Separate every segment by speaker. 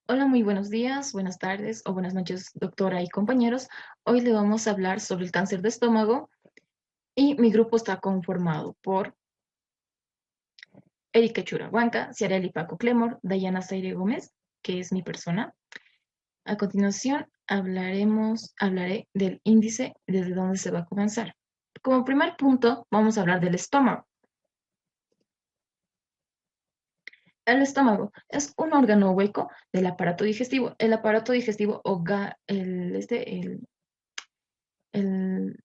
Speaker 1: Hola, muy buenos días, buenas tardes o buenas noches, doctora y compañeros. Hoy le vamos a hablar sobre el cáncer de estómago y mi grupo está conformado por Erika Churahuanca, Ciareli Paco Clemor, Dayana Zaire Gómez, que es mi persona. A continuación, hablaré del índice desde donde se va a comenzar. Como primer punto, vamos a hablar del estómago. El estómago es un órgano hueco del aparato digestivo. El aparato digestivo el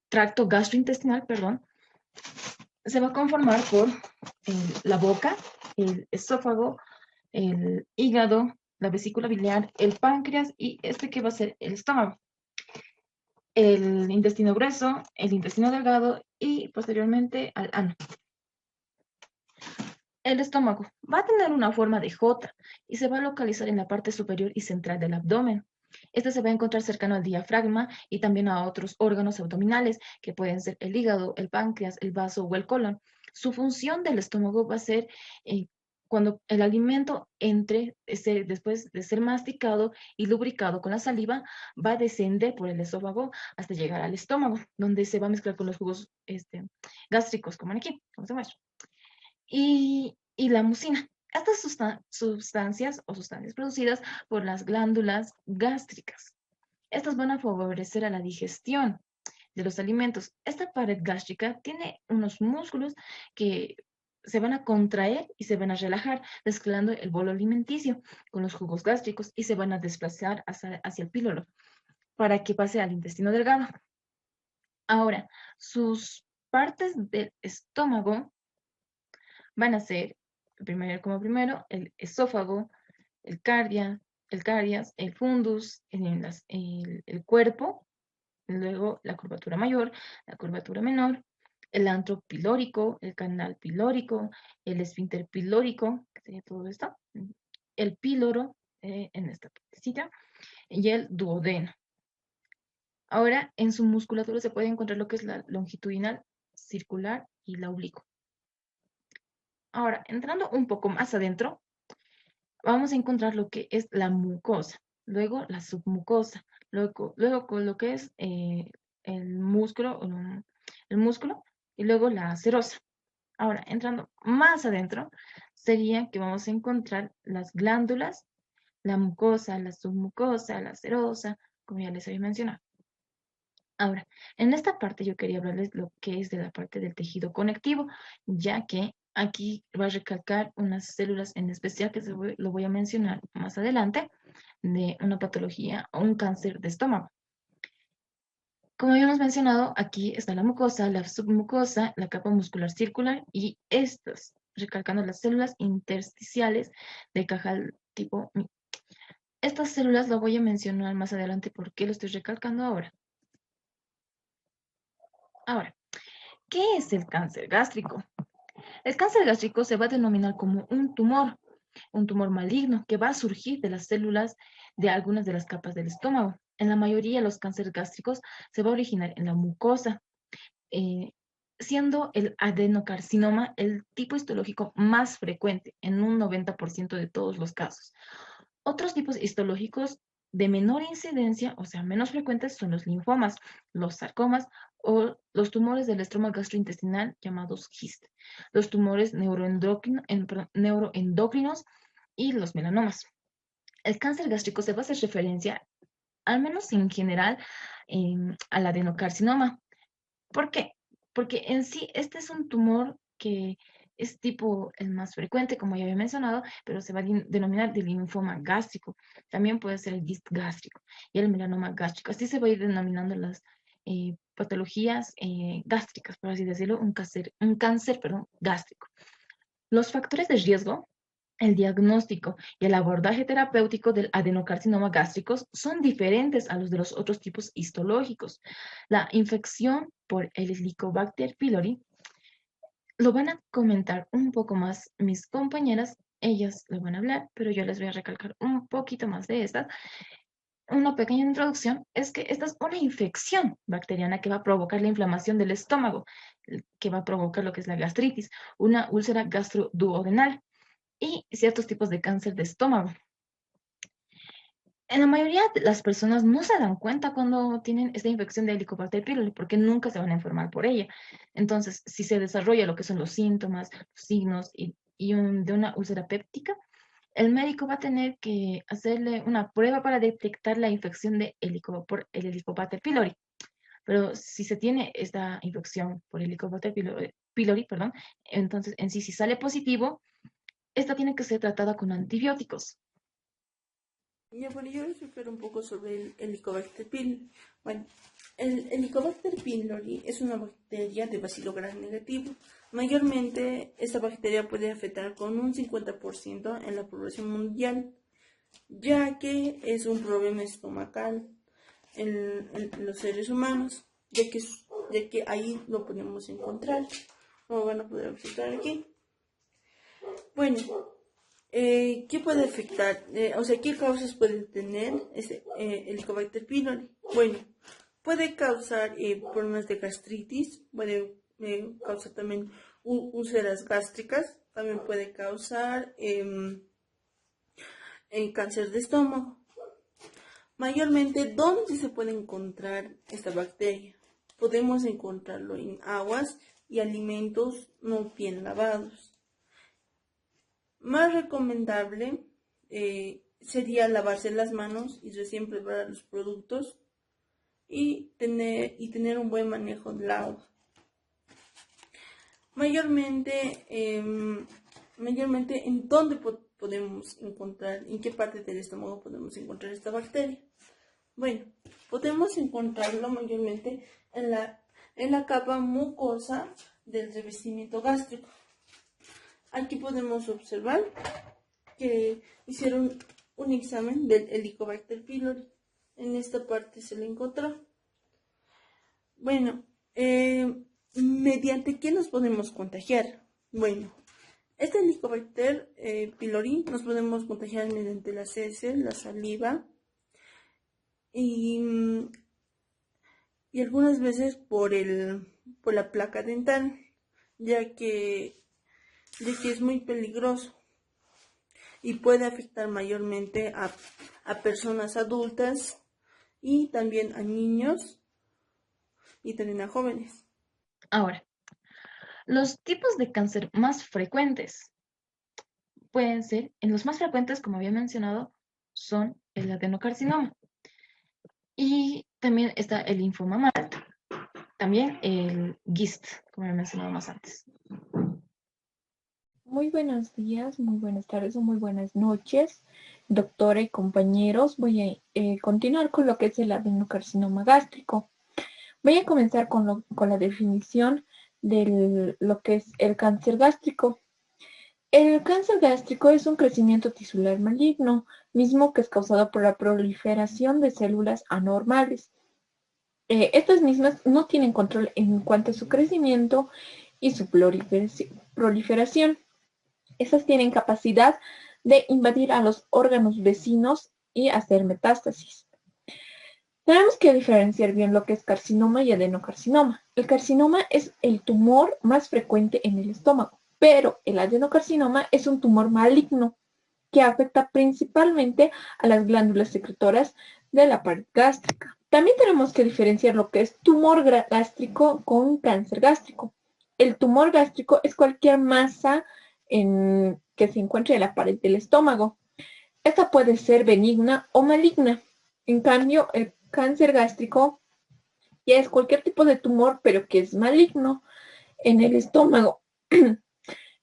Speaker 1: tracto gastrointestinal, perdón, se va a conformar por la boca, el esófago, el hígado, la vesícula biliar, el páncreas y este que va a ser el estómago, el intestino grueso, el intestino delgado y posteriormente al ano. El estómago va a tener una forma de J y se va a localizar en la parte superior y central del abdomen. Este se va a encontrar cercano al diafragma y también a otros órganos abdominales, que pueden ser el hígado, el páncreas, el vaso o el colon. Su función del estómago va a ser eh, cuando el alimento entre, después de ser masticado y lubricado con la saliva, va a descender por el esófago hasta llegar al estómago, donde se va a mezclar con los jugos gástricos, como aquí, como se muestra y la mucina. Estas sustancias o sustancias producidas por las glándulas gástricas. Estas van a favorecer a la digestión de los alimentos. Esta pared gástrica tiene unos músculos que se van a contraer y se van a relajar, mezclando el bolo alimenticio con los jugos gástricos y se van a desplazar hacia el píloro para que pase al intestino delgado. Ahora, sus partes del estómago van a ser, el esófago, el cardia, el carias, el fundus, el cuerpo, luego la curvatura mayor, la curvatura menor, el antro pilórico, el canal pilórico, el esfínter pilórico, que sería todo esto, el píloro, en esta partecita, y el duodeno. Ahora, en su musculatura se puede encontrar lo que es la longitudinal, circular y la oblicua. Ahora, entrando un poco más adentro, vamos a encontrar lo que es la mucosa, luego la submucosa, luego con lo que es el músculo, el músculo y luego la serosa. Ahora, entrando más adentro, sería que vamos a encontrar las glándulas, la mucosa, la submucosa, la serosa, como ya les había mencionado. Ahora, en esta parte yo quería hablarles lo que es de la parte del tejido conectivo, ya que aquí va a recalcar unas células en especial que lo voy a mencionar más adelante, de una patología o un cáncer de estómago. Como habíamos mencionado, aquí está la mucosa, la submucosa, la capa muscular circular y estas, recalcando las células intersticiales de Cajal tipo Mi. Estas células lo voy a mencionar más adelante porque lo estoy recalcando ahora. Ahora, ¿qué es el cáncer gástrico? El cáncer gástrico se va a denominar como un tumor maligno que va a surgir de las células de algunas de las capas del estómago. En la mayoría de los cánceres gástricos se va a originar en la mucosa, eh, siendo el adenocarcinoma el tipo histológico más frecuente en un 90% de todos los casos. Otros tipos histológicos de menor incidencia, o sea, menos frecuentes, son los linfomas, los sarcomas o los tumores del estroma gastrointestinal llamados GIST, los tumores neuroendocrinos y los melanomas. El cáncer gástrico se va a hacer referencia, al menos en general, al adenocarcinoma. ¿Por qué? Porque en sí este es un tumor que es tipo el más frecuente, como ya había mencionado, pero se va a denominar de linfoma gástrico. También puede ser el GIST gástrico y el melanoma gástrico. Así se va a ir denominando las patologías gástricas, por así decirlo, un cáncer, perdón, gástrico. Los factores de riesgo, el diagnóstico y el abordaje terapéutico del adenocarcinoma gástrico son diferentes a los de los otros tipos histológicos. La infección por el Helicobacter pylori lo van a comentar un poco más mis compañeras, ellas lo van a hablar, pero yo les voy a recalcar un poquito más de estas. Una pequeña introducción es que esta es una infección bacteriana que va a provocar la inflamación del estómago, que va a provocar lo que es la gastritis, una úlcera gastroduodenal y ciertos tipos de cáncer de estómago. En la mayoría de las personas no se dan cuenta cuando tienen esta infección de Helicobacter pylori porque nunca se van a enfermar por ella. Entonces, si se desarrolla lo que son los síntomas, los signos de una úlcera péptica, el médico va a tener que hacerle una prueba para detectar la infección por el Helicobacter pylori. Pero si se tiene esta infección por Helicobacter pylori, perdón, entonces en sí, si sale positivo, esta tiene que ser tratada con antibióticos.
Speaker 2: Ya, bueno, yo les voy a explicar un poco sobre el Helicobacter pylori. Bueno, el Helicobacter pylori es una bacteria de bacilo gram negativo. Mayormente, esta bacteria puede afectar con un 50% en la población mundial, ya que es un problema estomacal en los seres humanos, ya que ahí lo podemos encontrar, como van a poder observar aquí. Bueno, ¿qué puede afectar? O sea, ¿qué causas puede tener Helicobacter pylori? Bueno, puede causar problemas de gastritis, puede causar también úlceras gástricas, también puede causar cáncer de estómago. Mayormente, ¿dónde se puede encontrar esta bacteria? Podemos encontrarlo en aguas y alimentos no bien lavados. Más recomendable sería lavarse las manos y recién preparar los productos y tener un buen manejo del agua. Mayormente ¿en dónde podemos encontrar, en qué parte del estómago podemos encontrar esta bacteria? Bueno, podemos encontrarlo mayormente en la capa mucosa del revestimiento gástrico. Aquí podemos observar que hicieron un examen del Helicobacter pylori. En esta parte se le encontró. Bueno, ¿mediante qué nos podemos contagiar? Bueno, este Helicobacter pylori nos podemos contagiar mediante las heces, la saliva y algunas veces por la placa dental, ya que es muy peligroso y puede afectar mayormente a personas adultas y también a niños y también a jóvenes.
Speaker 1: Ahora, los tipos de cáncer más frecuentes pueden ser, en los más frecuentes, como había mencionado, son el adenocarcinoma. Y también está el linfoma maligno. También el GIST, como he mencionado más antes.
Speaker 3: Muy buenos días, muy buenas tardes o muy buenas noches, doctora y compañeros. Voy a continuar con lo que es el adenocarcinoma gástrico. Voy a comenzar con la definición de lo que es el cáncer gástrico. El cáncer gástrico es un crecimiento tisular maligno, mismo que es causado por la proliferación de células anormales. Estas mismas no tienen control en cuanto a su crecimiento y su proliferación. Estas tienen capacidad de invadir a los órganos vecinos y hacer metástasis. Tenemos que diferenciar bien lo que es carcinoma y adenocarcinoma. El carcinoma es el tumor más frecuente en el estómago, pero el adenocarcinoma es un tumor maligno que afecta principalmente a las glándulas secretoras de la pared gástrica. También tenemos que diferenciar lo que es tumor gástrico con cáncer gástrico. El tumor gástrico es cualquier masa que se encuentre en la pared del estómago. Esta puede ser benigna o maligna. En cambio, el cáncer gástrico ya es cualquier tipo de tumor, pero que es maligno en el estómago. Es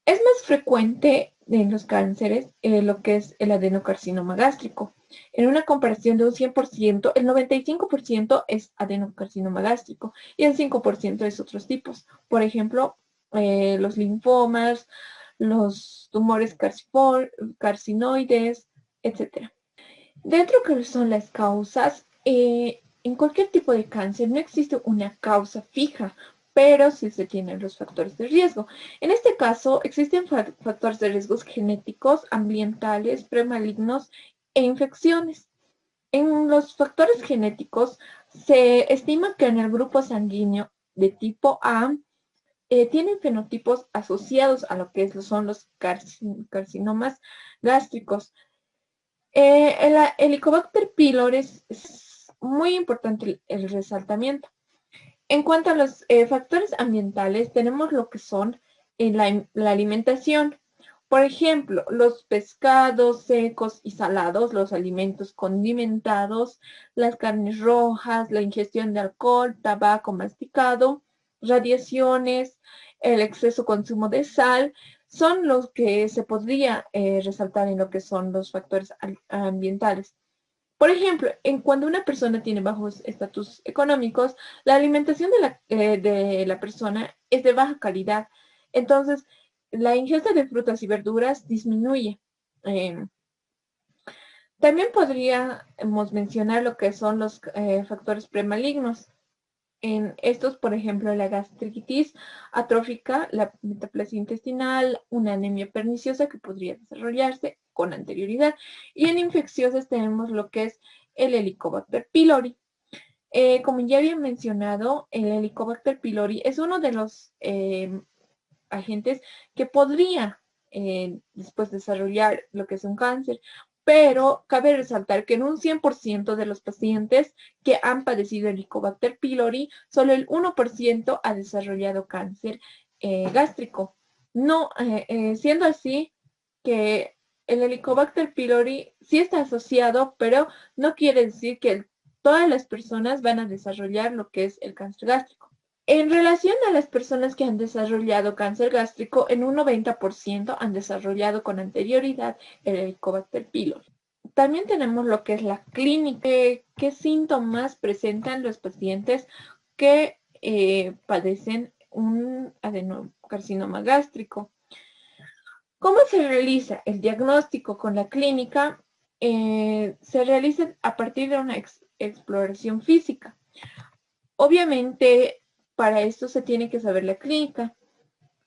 Speaker 3: más frecuente en los cánceres lo que es el adenocarcinoma gástrico. En una comparación de un 100%, el 95% es adenocarcinoma gástrico y el 5% es otros tipos. Por ejemplo, los linfomas, los tumores carcinoides, etc. Dentro de lo que son las causas, en cualquier tipo de cáncer no existe una causa fija, pero sí se tienen los factores de riesgo. En este caso, existen factores de riesgos genéticos, ambientales, premalignos e infecciones. En los factores genéticos, se estima que en el grupo sanguíneo de tipo A tienen fenotipos asociados a lo que son los carcinomas gástricos. El Helicobacter pylori es muy importante el resaltamiento. En cuanto a los factores ambientales, tenemos lo que son la alimentación. Por ejemplo, los pescados secos y salados, los alimentos condimentados, las carnes rojas, la ingestión de alcohol, tabaco masticado, radiaciones, el exceso consumo de sal, son los que se podría resaltar en lo que son los factores ambientales. Por ejemplo, cuando una persona tiene bajos estatus económicos, la alimentación de la persona es de baja calidad. Entonces, la ingesta de frutas y verduras disminuye. Eh, También podríamos mencionar lo que son los factores premalignos. En estos, por ejemplo, la gastritis atrófica, la metaplasia intestinal, una anemia perniciosa que podría desarrollarse con anterioridad. Y en infecciosas tenemos lo que es el Helicobacter pylori. Como ya había mencionado, el Helicobacter pylori es uno de los agentes que podría después desarrollar lo que es un cáncer, pero cabe resaltar que en un 100% de los pacientes que han padecido Helicobacter pylori, solo el 1% ha desarrollado cáncer gástrico. No, siendo así que el Helicobacter pylori sí está asociado, pero no quiere decir que todas las personas van a desarrollar lo que es el cáncer gástrico. En relación a las personas que han desarrollado cáncer gástrico, en un 90% han desarrollado con anterioridad el Helicobacter pylori. También tenemos lo que es la clínica. ¿Qué síntomas presentan los pacientes que padecen un adenocarcinoma gástrico? ¿Cómo se realiza el diagnóstico con la clínica? Se realiza a partir de una exploración física. Obviamente, para esto se tiene que saber la clínica.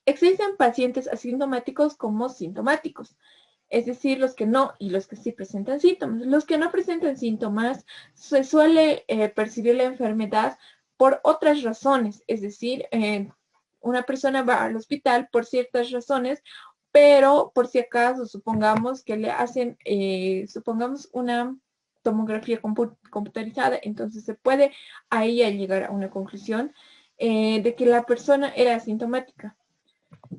Speaker 3: Existen pacientes asintomáticos como sintomáticos, es decir, los que no y los que sí presentan síntomas. Los que no presentan síntomas se suele percibir la enfermedad por otras razones, es decir, una persona va al hospital por ciertas razones, pero por si acaso, supongamos que le hacen, supongamos una tomografía computarizada, entonces se puede ahí llegar a una conclusión de que la persona era asintomática.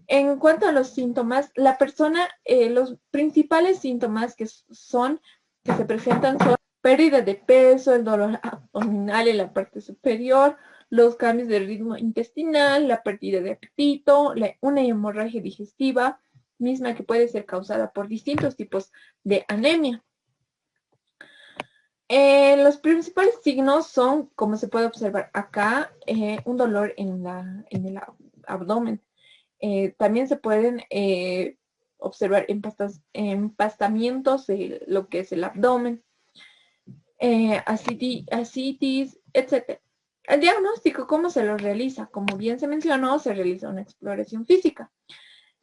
Speaker 3: En cuanto a los síntomas, la persona, los principales síntomas que se presentan son pérdida de peso, el dolor abdominal en la parte superior, los cambios de ritmo intestinal, la pérdida de apetito, una hemorragia digestiva, misma que puede ser causada por distintos tipos de anemia. Los principales signos son, como se puede observar acá, un dolor en el abdomen. También se pueden observar empastamientos de lo que es el abdomen, ascitis, etc. El diagnóstico, ¿cómo se lo realiza? Como bien se mencionó, se realiza una exploración física.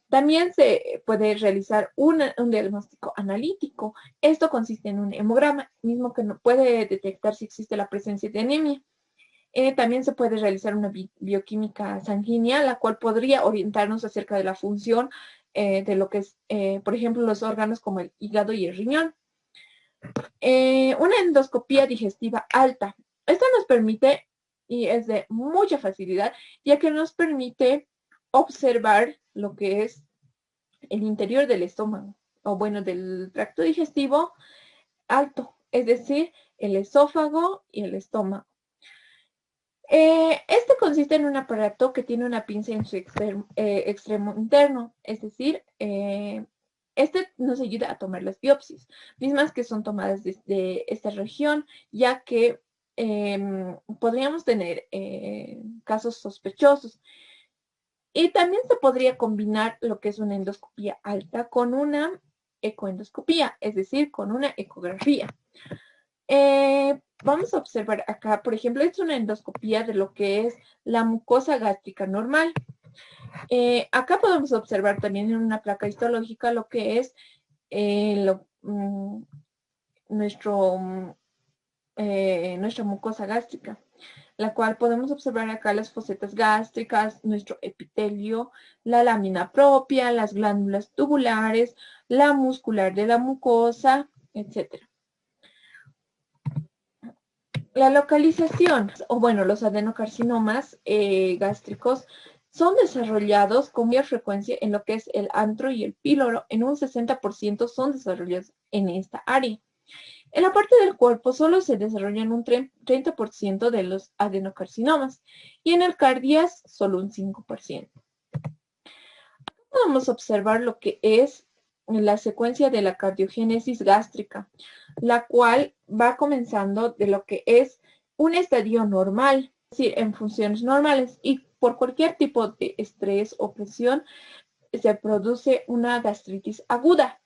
Speaker 3: También se puede realizar un diagnóstico analítico. Esto consiste en un hemograma, mismo que no puede detectar si existe la presencia de anemia. También se puede realizar una bioquímica sanguínea, la cual podría orientarnos acerca de la función de lo que es, por ejemplo, los órganos como el hígado y el riñón. Una endoscopía digestiva alta. Esto nos permite, y es de mucha facilidad, ya que nos permite observar lo que es el interior del estómago, o bueno, del tracto digestivo alto, es decir, el esófago y el estómago. Este consiste en un aparato que tiene una pinza en su extremo interno, es decir, este nos ayuda a tomar las biopsias, mismas que son tomadas desde esta región, ya que podríamos tener casos sospechosos. Y también se podría combinar lo que es una endoscopía alta con una ecoendoscopía, es decir, con una ecografía. Vamos a observar acá, por ejemplo, es una endoscopía de lo que es la mucosa gástrica normal. Acá podemos observar también en una placa histológica lo que es nuestra mucosa gástrica, la cual podemos observar acá las fosetas gástricas, nuestro epitelio, la lámina propia, las glándulas tubulares, la muscular de la mucosa, etc. La localización, o bueno, los adenocarcinomas gástricos son desarrollados con mayor frecuencia en lo que es el antro y el píloro. En un 60% son desarrollados en esta área. En la parte del cuerpo solo se desarrollan un 30% de los adenocarcinomas y en el cardias solo un 5%. Podemos observar lo que es la secuencia de la cardiogénesis gástrica, la cual va comenzando de lo que es un estadio normal, es decir, en funciones normales, y por cualquier tipo de estrés o presión se produce una gastritis aguda,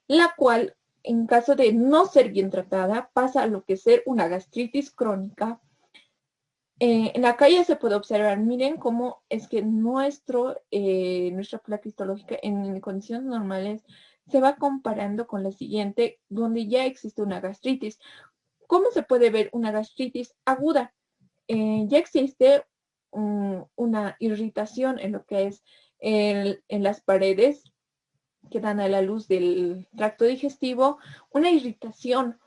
Speaker 3: la cual en caso de no ser bien tratada pasa a lo que es ser una gastritis crónica. En la calle se puede observar, miren cómo es que nuestra placa histológica en condiciones normales se va comparando con la siguiente, donde ya existe una gastritis. ¿Cómo se puede ver una gastritis aguda? Ya existe una irritación en lo que es en las paredes que dan a la luz del tracto digestivo, una irritación.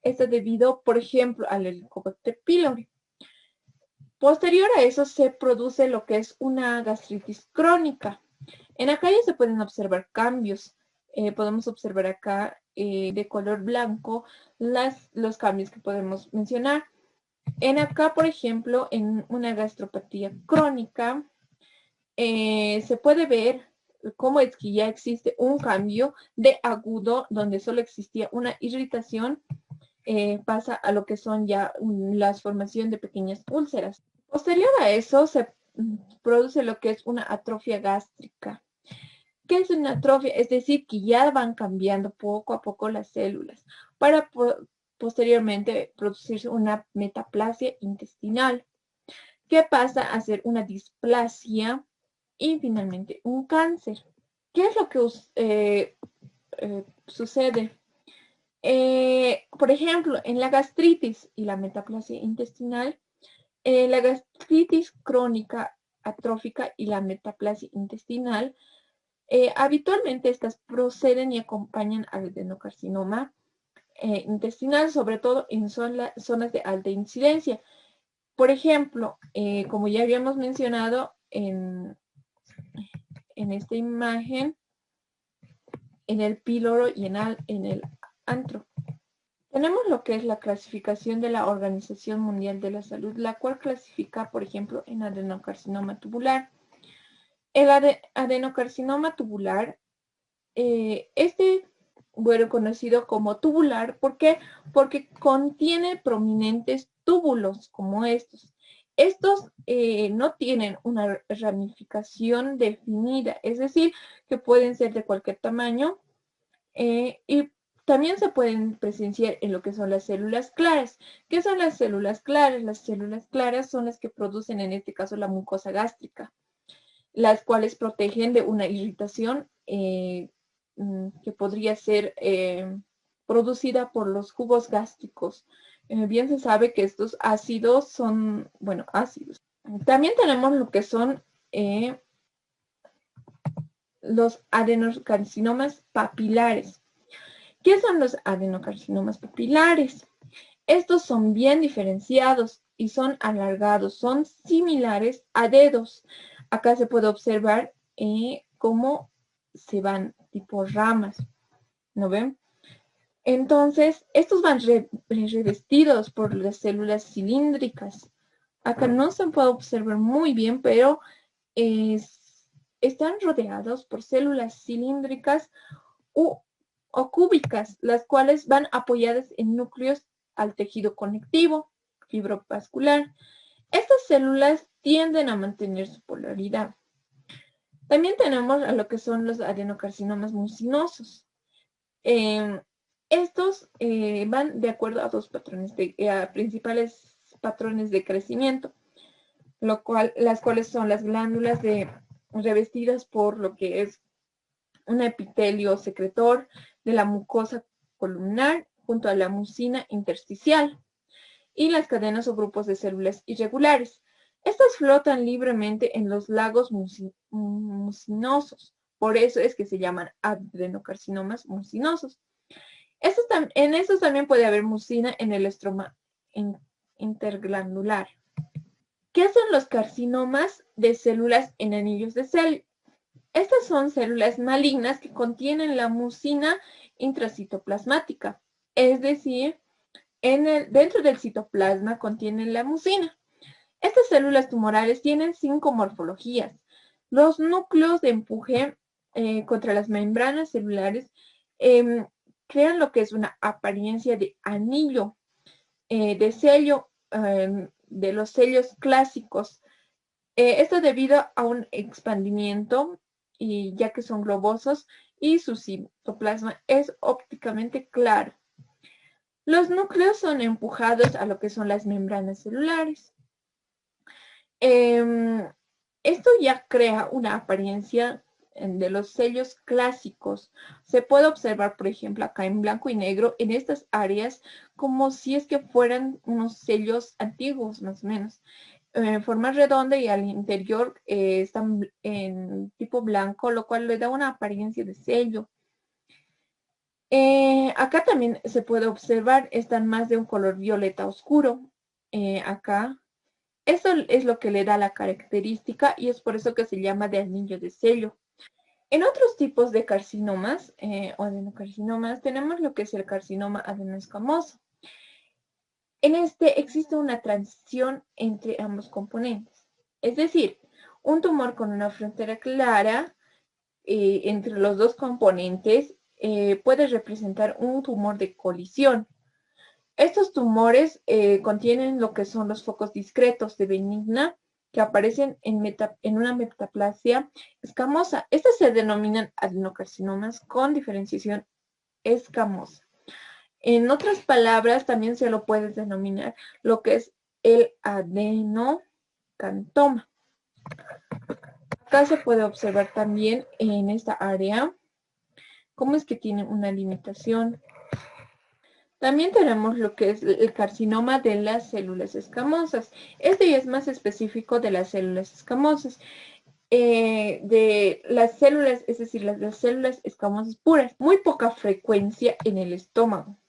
Speaker 3: Esto debido, por ejemplo, al Helicobacter pylori. Posterior a eso se produce lo que es una gastritis crónica. En la calle se pueden observar cambios. Podemos observar acá de color blanco los cambios que podemos mencionar. En acá, por ejemplo, en una gastropatía crónica, se puede ver cómo es que ya existe un cambio de agudo donde solo existía una irritación, pasa a lo que son ya la formación de pequeñas úlceras. Posterior a eso se produce lo que es una atrofia gástrica. ¿Qué es una atrofia? Es decir, que ya van cambiando poco a poco las células para posteriormente producirse una metaplasia intestinal, que pasa a ser una displasia y finalmente un cáncer. ¿Qué es lo que sucede? Por ejemplo, en la gastritis y la metaplasia intestinal, la gastritis crónica atrófica y la metaplasia intestinal, habitualmente estas proceden y acompañan al adenocarcinoma intestinal, sobre todo en zonas de alta incidencia. Por ejemplo, como ya habíamos mencionado en esta imagen, en el píloro y en el antro. Tenemos lo que es la clasificación de la Organización Mundial de la Salud, la cual clasifica, por ejemplo, en adenocarcinoma tubular. El adenocarcinoma tubular, bueno, conocido como tubular, ¿por qué? Porque contiene prominentes túbulos como estos. Estos no tienen una ramificación definida, es decir, que pueden ser de cualquier tamaño y también se pueden presenciar en lo que son las células claras. ¿Qué son las células claras? Las células claras son las que producen, en este caso, la mucosa gástrica, las cuales protegen de una irritación que podría ser producida por los jugos gástricos. Bien se sabe que estos ácidos son, bueno, ácidos. También tenemos lo que son los adenocarcinomas papilares. ¿Qué son los adenocarcinomas papilares? Estos son bien diferenciados y son alargados, son similares a dedos. Acá se puede observar cómo se van tipo ramas, ¿no ven? Entonces, estos van revestidos por las células cilíndricas. Acá no se puede observar muy bien, pero están rodeados por células cilíndricas o cúbicas, las cuales van apoyadas en núcleos al tejido conectivo, fibrovascular. Estas células tienden a mantener su polaridad. También tenemos a lo que son los adenocarcinomas mucinosos. Estos van de acuerdo a dos patrones, principales patrones de crecimiento, las cuales son las glándulas revestidas por lo que es un epitelio secretor de la mucosa columnar junto a la mucina intersticial y las cadenas o grupos de células irregulares. Estas flotan libremente en los lagos mucinosos. Por eso es que se llaman adenocarcinomas mucinosos. Estos En estos también puede haber mucina en el estroma interglandular. ¿Qué son los carcinomas de células en anillos de Sello? Estas son células malignas que contienen la mucina intracitoplasmática, es decir, dentro del citoplasma contienen la mucina. Estas células tumorales tienen 5 morfologías. Los núcleos de empuje contra las membranas celulares crean lo que es una apariencia de anillo de sello de los sellos clásicos. Esto debido a un expandimiento, y ya que son globosos y su citoplasma es ópticamente claro. Los núcleos son empujados a lo que son las membranas celulares. Esto ya crea una apariencia de los sellos clásicos. Se puede observar, por ejemplo, acá en blanco y negro, en estas áreas, como si es que fueran unos sellos antiguos, más o menos. Forma redonda y al interior están en tipo blanco, lo cual le da una apariencia de sello. Acá también se puede observar, están más de un color violeta oscuro. Acá. Eso es lo que le da la característica y es por eso que se llama de anillo de sello. En otros tipos de carcinomas o adenocarcinomas tenemos lo que es el carcinoma adenoescamoso. En este existe una transición entre ambos componentes. Es decir, un tumor con una frontera clara entre los dos componentes puede representar un tumor de colisión. Estos tumores contienen lo que son los focos discretos de benigna que aparecen en una metaplasia escamosa. Estas se denominan adenocarcinomas con diferenciación escamosa. En otras palabras, también se lo puede denominar lo que es el adenocantoma. Acá se puede observar también en esta área cómo es que tiene una limitación. También tenemos lo que es el carcinoma de las células escamosas. Este ya es más específico de las células escamosas. De las células, es decir, las células escamosas puras, muy poca frecuencia en el estómago.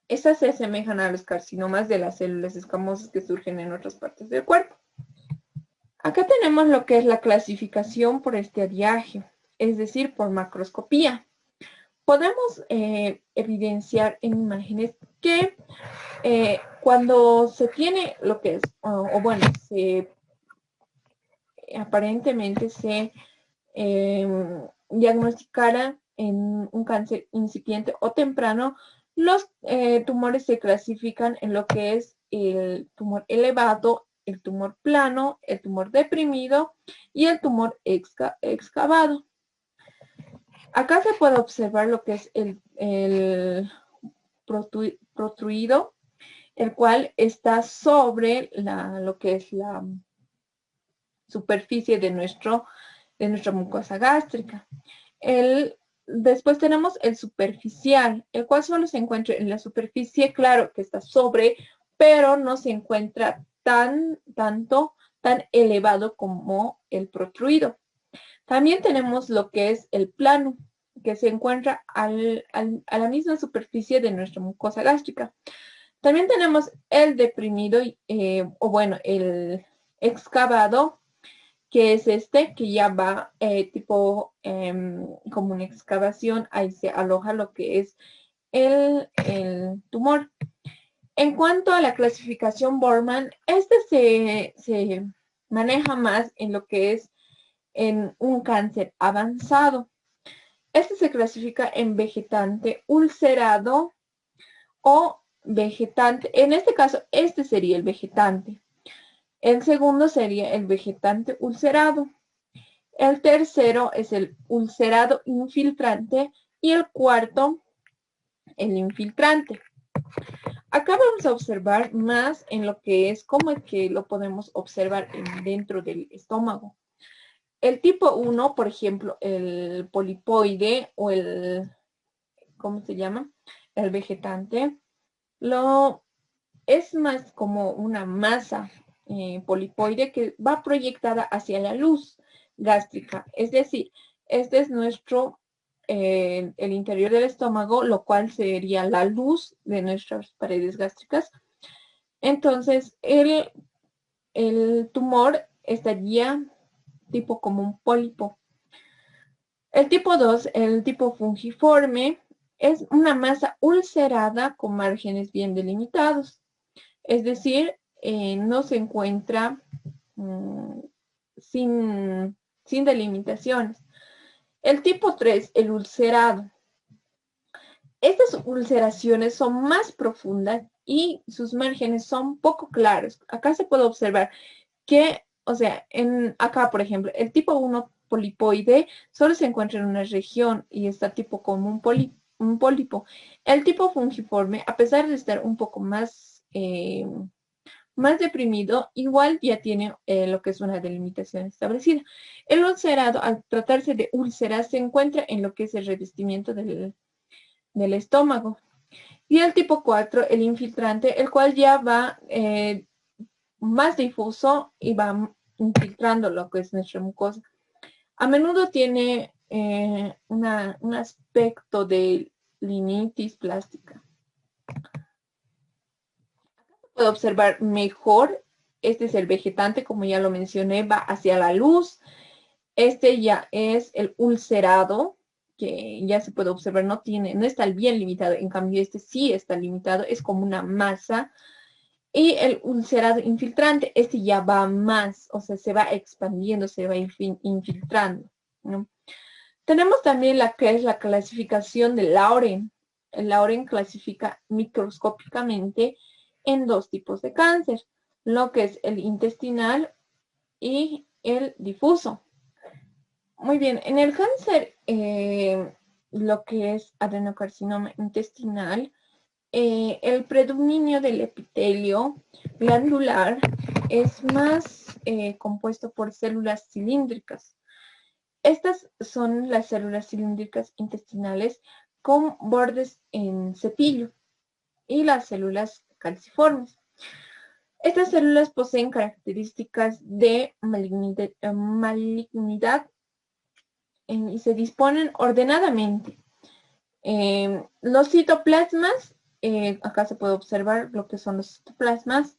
Speaker 3: Estas se asemejan a los carcinomas de las células escamosas que surgen en otras partes del cuerpo. Acá tenemos lo que es la clasificación por estadiaje, es decir, por macroscopía. Podemos evidenciar en imágenes que cuando se tiene lo que es, aparentemente se diagnosticara en un cáncer incipiente o temprano, los tumores se clasifican en lo que es el tumor elevado, el tumor plano, el tumor deprimido y el tumor excavado. Acá se puede observar lo que es el protruido, el cual está sobre lo que es la superficie de nuestra mucosa gástrica. Después tenemos el superficial, el cual solo se encuentra en la superficie, claro que está sobre, pero no se encuentra tan elevado como el protruido. También tenemos lo que es el plano, que se encuentra a la misma superficie de nuestra mucosa gástrica. También tenemos el deprimido, el excavado, que es este, que ya va como una excavación, ahí se aloja lo que es el tumor. En cuanto a la clasificación Borman, este se maneja más en lo que es en un cáncer avanzado. Este se clasifica en vegetante ulcerado o vegetante. En este caso, este sería el vegetante. El segundo sería el vegetante ulcerado. El tercero es el ulcerado infiltrante y el cuarto, el infiltrante. Acá vamos a observar más en lo que es cómo es que lo podemos observar dentro del estómago. El tipo 1, por ejemplo, el polipoide o ¿cómo se llama? El vegetante, es más como una masa polipoide que va proyectada hacia la luz gástrica. Es decir, este es nuestro el interior del estómago, lo cual sería la luz de nuestras paredes gástricas. Entonces, el tumor estaría tipo como un pólipo. El tipo 2, el tipo fungiforme, es una masa ulcerada con márgenes bien delimitados. Es decir, no se encuentra sin delimitaciones. El tipo 3, el ulcerado. Estas ulceraciones son más profundas y sus márgenes son poco claros. Acá se puede observar que, o sea, acá, por ejemplo, el tipo 1 polipoide solo se encuentra en una región y está tipo como un pólipo. El tipo fungiforme, a pesar de estar un poco más deprimido, igual ya tiene lo que es una delimitación establecida. El ulcerado, al tratarse de úlceras, se encuentra en lo que es el revestimiento del estómago. Y el tipo 4, el infiltrante, el cual ya va más difuso y va infiltrando lo que es nuestra mucosa. A menudo tiene un aspecto de linitis plástica. Puede observar mejor. Este es el vegetante, como ya lo mencioné, va hacia la luz. Este ya es el ulcerado, que ya se puede observar, no está bien limitado. En cambio, este sí está limitado, es como una masa. Y el ulcerado infiltrante, este ya va más, o sea, se va expandiendo, se va infiltrando, ¿no? Tenemos también la que es la clasificación de Lauren. El Lauren clasifica microscópicamente en dos tipos de cáncer, lo que es el intestinal y el difuso. Muy bien, en el cáncer, lo que es adenocarcinoma intestinal, el predominio del epitelio glandular es más compuesto por células cilíndricas. Estas son las células cilíndricas intestinales con bordes en cepillo y las células calciformes. Estas células poseen características de malignidad y se disponen ordenadamente. Los citoplasmas, acá se puede observar lo que son los citoplasmas,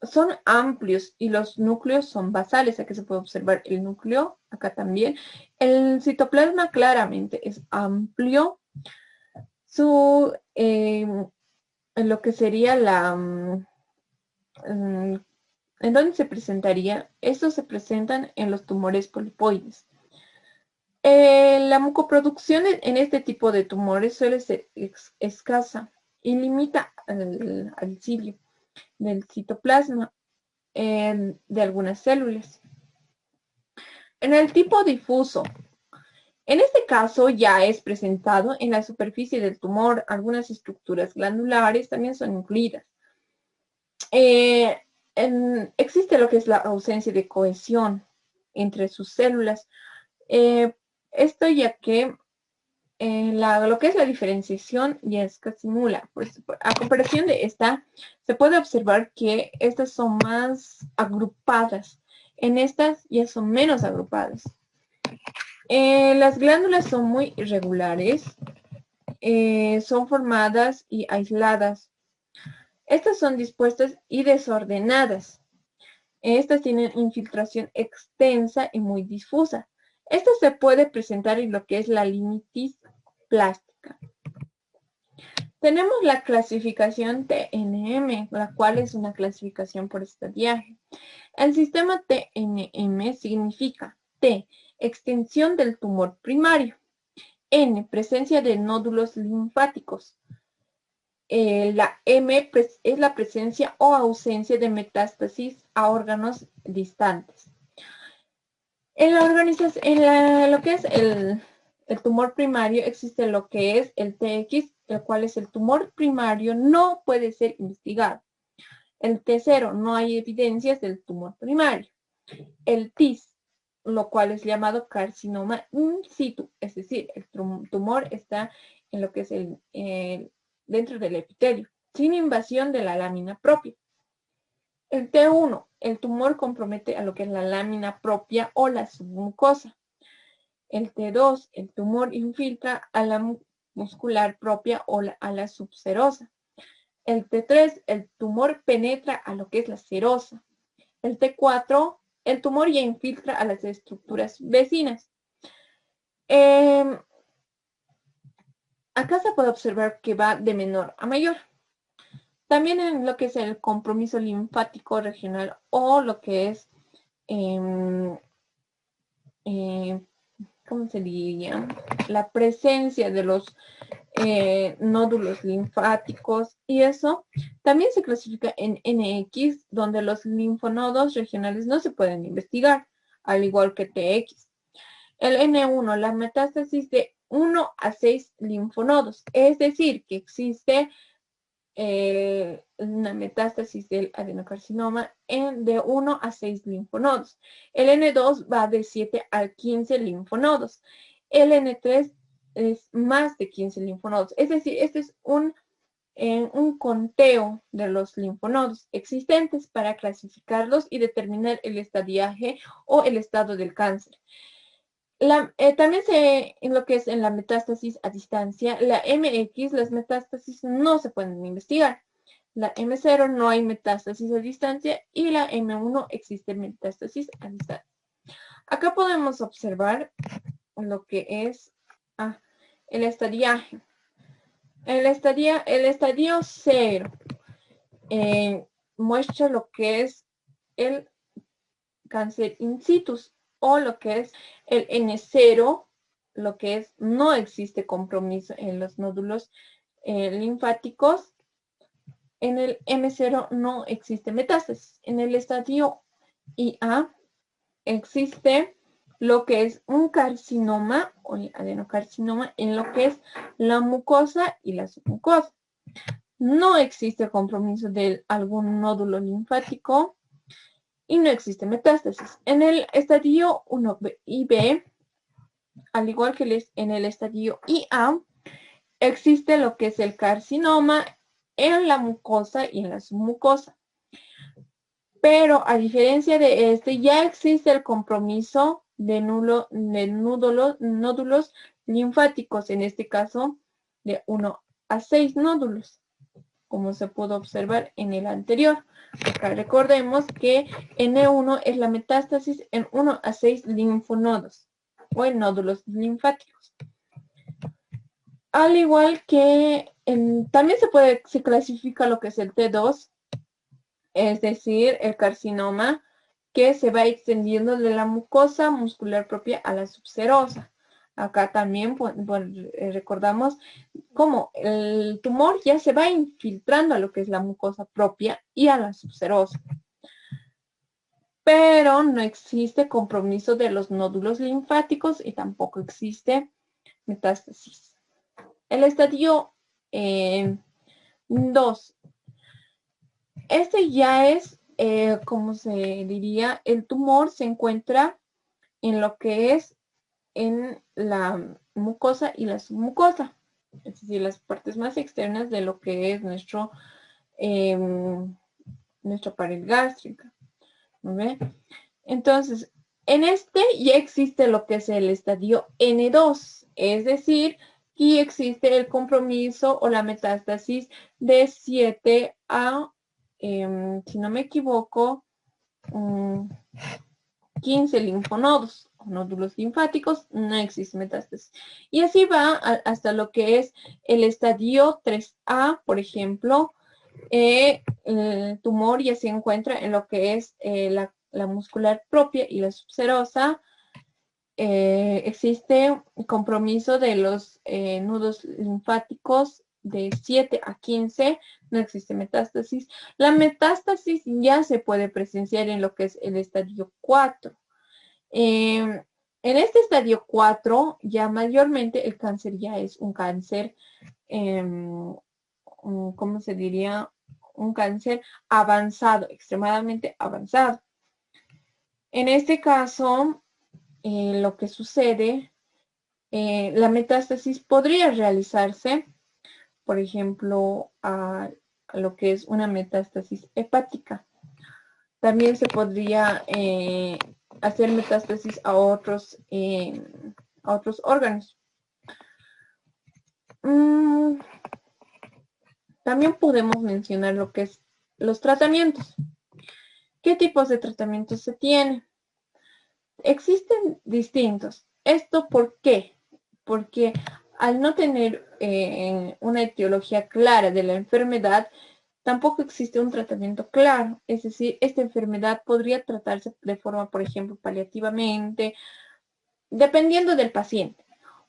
Speaker 3: son amplios y los núcleos son basales. Aquí se puede observar el núcleo, acá también. El citoplasma claramente es amplio. En lo que sería ¿en dónde se presentaría? Estos se presentan en los tumores polipoides. La mucoproducción en este tipo de tumores suele ser escasa y limita al cilio del citoplasma de algunas células. En el tipo difuso, en este caso ya es presentado en la superficie del tumor. Algunas estructuras glandulares también son incluidas. Existe lo que es la ausencia de cohesión entre sus células. Esto ya que lo que es la diferenciación ya es casi nula. Pues, a comparación de esta, se puede observar que estas son más agrupadas. En estas ya son menos agrupadas. Las glándulas son muy irregulares. Son formadas y aisladas. Estas son dispuestas y desordenadas. Estas tienen infiltración extensa y muy difusa. Esto se puede presentar en lo que es la linitis plástica. Tenemos la clasificación TNM, la cual es una clasificación por estadiaje. El sistema TNM significa T, extensión del tumor primario. N, presencia de nódulos linfáticos. La M es la presencia o ausencia de metástasis a órganos distantes. En lo que es el tumor primario existe lo que es el TX, el cual es el tumor primario, no puede ser investigado. El T0, no hay evidencias del tumor primario. El TIS, lo cual es llamado carcinoma in situ, es decir, el tumor está en lo que es dentro del epitelio, sin invasión de la lámina propia. El T1, el tumor compromete a lo que es la lámina propia o la submucosa. El T2, el tumor infiltra a la muscular propia o a la subserosa. El T3, el tumor penetra a lo que es la serosa. El T4, el tumor ya infiltra a las estructuras vecinas. Acá se puede observar que va de menor a mayor. También en lo que es el compromiso linfático regional o lo que es, ¿cómo se diría? La presencia de los nódulos linfáticos y eso también se clasifica en NX, donde los linfonodos regionales no se pueden investigar, al igual que TX. El N1, la metástasis de 1 a 6 linfonodos, es decir, que existe una metástasis del adenocarcinoma de 1 a 6 linfonodos. El N2 va de 7 a 15 linfonodos. El N3 es más de 15 linfonodos. Es decir, este es un conteo de los linfonodos existentes para clasificarlos y determinar el estadiaje o el estado del cáncer. También en lo que es en la metástasis a distancia, la MX, las metástasis no se pueden investigar. La M0 no hay metástasis a distancia y la M1 existe metástasis a distancia. Acá podemos observar lo que es el estadiaje. El estadio 0 muestra lo que es el cáncer in situ o lo que es el N0, lo que es no existe compromiso en los nódulos linfáticos. En el M0 no existe metástasis. En el estadio IA existe lo que es un carcinoma o adenocarcinoma en lo que es la mucosa y la submucosa. No existe compromiso de algún nódulo linfático y no existe metástasis. En el estadio 1 y B, al igual que en el estadio IA, existe lo que es el carcinoma en la mucosa y en la submucosa. Pero a diferencia de este, ya existe el compromiso de nódulos linfáticos, en este caso de 1 a 6 nódulos, como se pudo observar en el anterior. Acá recordemos que N1 es la metástasis en 1 a 6 linfonodos o en nódulos linfáticos. Al igual que también se clasifica lo que es el T2, es decir, el carcinoma que se va extendiendo de la mucosa muscular propia a la subserosa. Acá también recordamos cómo el tumor ya se va infiltrando a lo que es la mucosa propia y a la subserosa. Pero no existe compromiso de los nódulos linfáticos y tampoco existe metástasis. El estadio 2. Este ya es, como se diría, el tumor se encuentra en lo que es en la mucosa y la submucosa, es decir, las partes más externas de lo que es nuestra pared gástrica. ¿Ve? Entonces, en este ya existe lo que es el estadio N2, es decir, que existe el compromiso o la metástasis de 7 a, si no me equivoco, 15 linfonodos o nódulos linfáticos, no existe metástasis. Y así va hasta lo que es el estadio 3A, por ejemplo. El tumor ya se encuentra en lo que es la muscular propia y la subserosa. Existe compromiso de los nudos linfáticos de 7 a 15, no existe metástasis. La metástasis ya se puede presenciar en lo que es el estadio 4. En este estadio 4 ya mayormente el cáncer ya es un cáncer, ¿cómo se diría? Un cáncer avanzado, extremadamente avanzado. En este caso, lo que sucede, la metástasis podría realizarse, por ejemplo, a lo que es una metástasis hepática. También se podría hacer metástasis a otros a otros órganos. También podemos mencionar lo que es los tratamientos. ¿Qué tipos de tratamientos se tienen? Existen distintos. ¿Esto por qué? Porque al no tener una etiología clara de la enfermedad, tampoco existe un tratamiento claro. Es decir, esta enfermedad podría tratarse de forma, por ejemplo, paliativamente, dependiendo del paciente.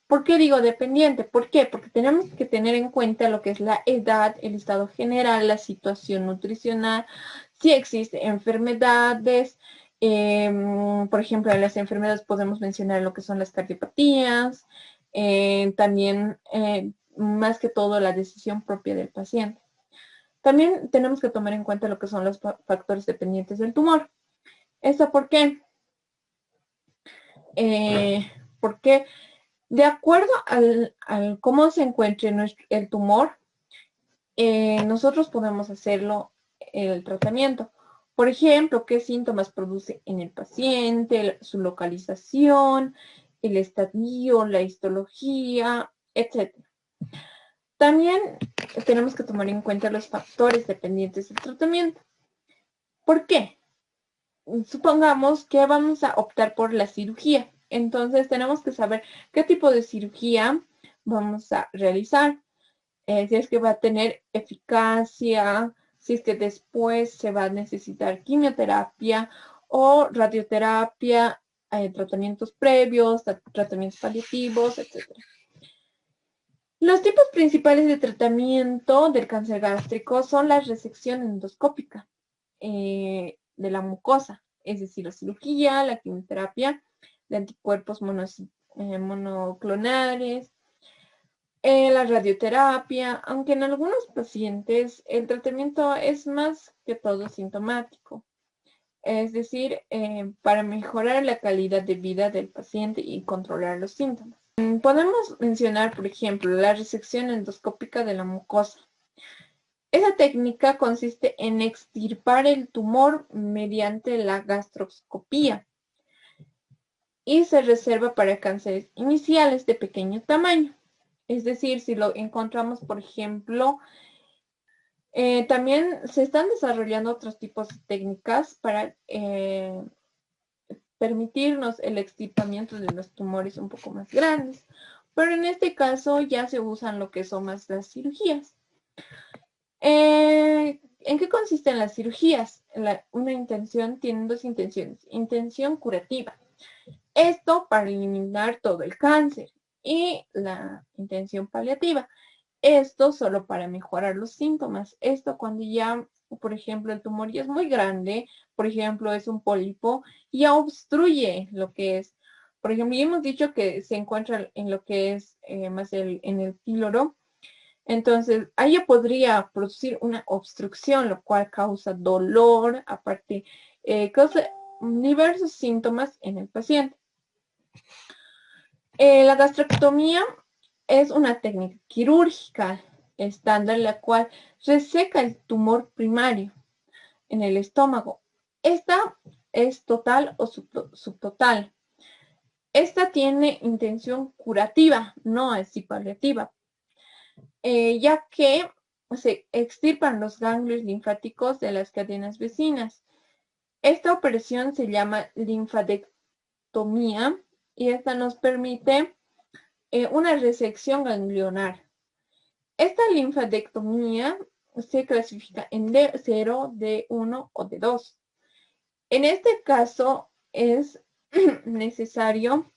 Speaker 3: ¿Por qué digo dependiente? ¿Por qué? Porque tenemos que tener en cuenta lo que es la edad, el estado general, la situación nutricional, si existen enfermedades. Por ejemplo, en las enfermedades podemos mencionar lo que son las cardiopatías, también más que todo la decisión propia del paciente. También tenemos que tomar en cuenta lo que son los factores dependientes del tumor. ¿Esto por qué? Porque de acuerdo al cómo se encuentre el tumor, nosotros podemos hacerlo el tratamiento. Por ejemplo, qué síntomas produce en el paciente, su localización, el estadio, la histología, etc. También tenemos que tomar en cuenta los factores dependientes del tratamiento. ¿Por qué? Supongamos que vamos a optar por la cirugía. Entonces tenemos que saber qué tipo de cirugía vamos a realizar. Si es que va a tener eficacia, si es que después se va a necesitar quimioterapia o radioterapia, tratamientos previos, tratamientos paliativos, etc. Los tipos principales de tratamiento del cáncer gástrico son la resección endoscópica de la mucosa, es decir, la cirugía, la quimioterapia de anticuerpos monoclonales, la radioterapia, aunque en algunos pacientes el tratamiento es más que todo sintomático, es decir, para mejorar la calidad de vida del paciente y controlar los síntomas. Podemos mencionar, por ejemplo, la resección endoscópica de la mucosa. Esa técnica consiste en extirpar el tumor mediante la gastroscopía y se reserva para cánceres iniciales de pequeño tamaño. Es decir, si lo encontramos, por ejemplo, también se están desarrollando otros tipos de técnicas para permitirnos el extirpamiento de los tumores un poco más grandes. Pero en este caso ya se usan lo que son más las cirugías. ¿En qué consisten las cirugías? Una intención, tienen dos intenciones. Intención curativa. Esto para eliminar todo el cáncer. Y la intención paliativa. Esto solo para mejorar los síntomas. Esto cuando ya, por ejemplo, el tumor ya es muy grande, por ejemplo, es un pólipo, ya obstruye lo que es. Por ejemplo, ya hemos dicho que se encuentra en lo que es más en el píloro. Entonces, ahí podría producir una obstrucción, lo cual causa dolor, aparte, causa diversos síntomas en el paciente. La gastrectomía es una técnica quirúrgica estándar la cual reseca el tumor primario en el estómago. Esta es total o subtotal. Esta tiene intención curativa, no así paliativa, ya que se extirpan los ganglios linfáticos de las cadenas vecinas. Esta operación se llama linfadectomía y esta nos permite una resección ganglionar. Esta linfadectomía se clasifica en D0, D1 o D2. En este caso es necesario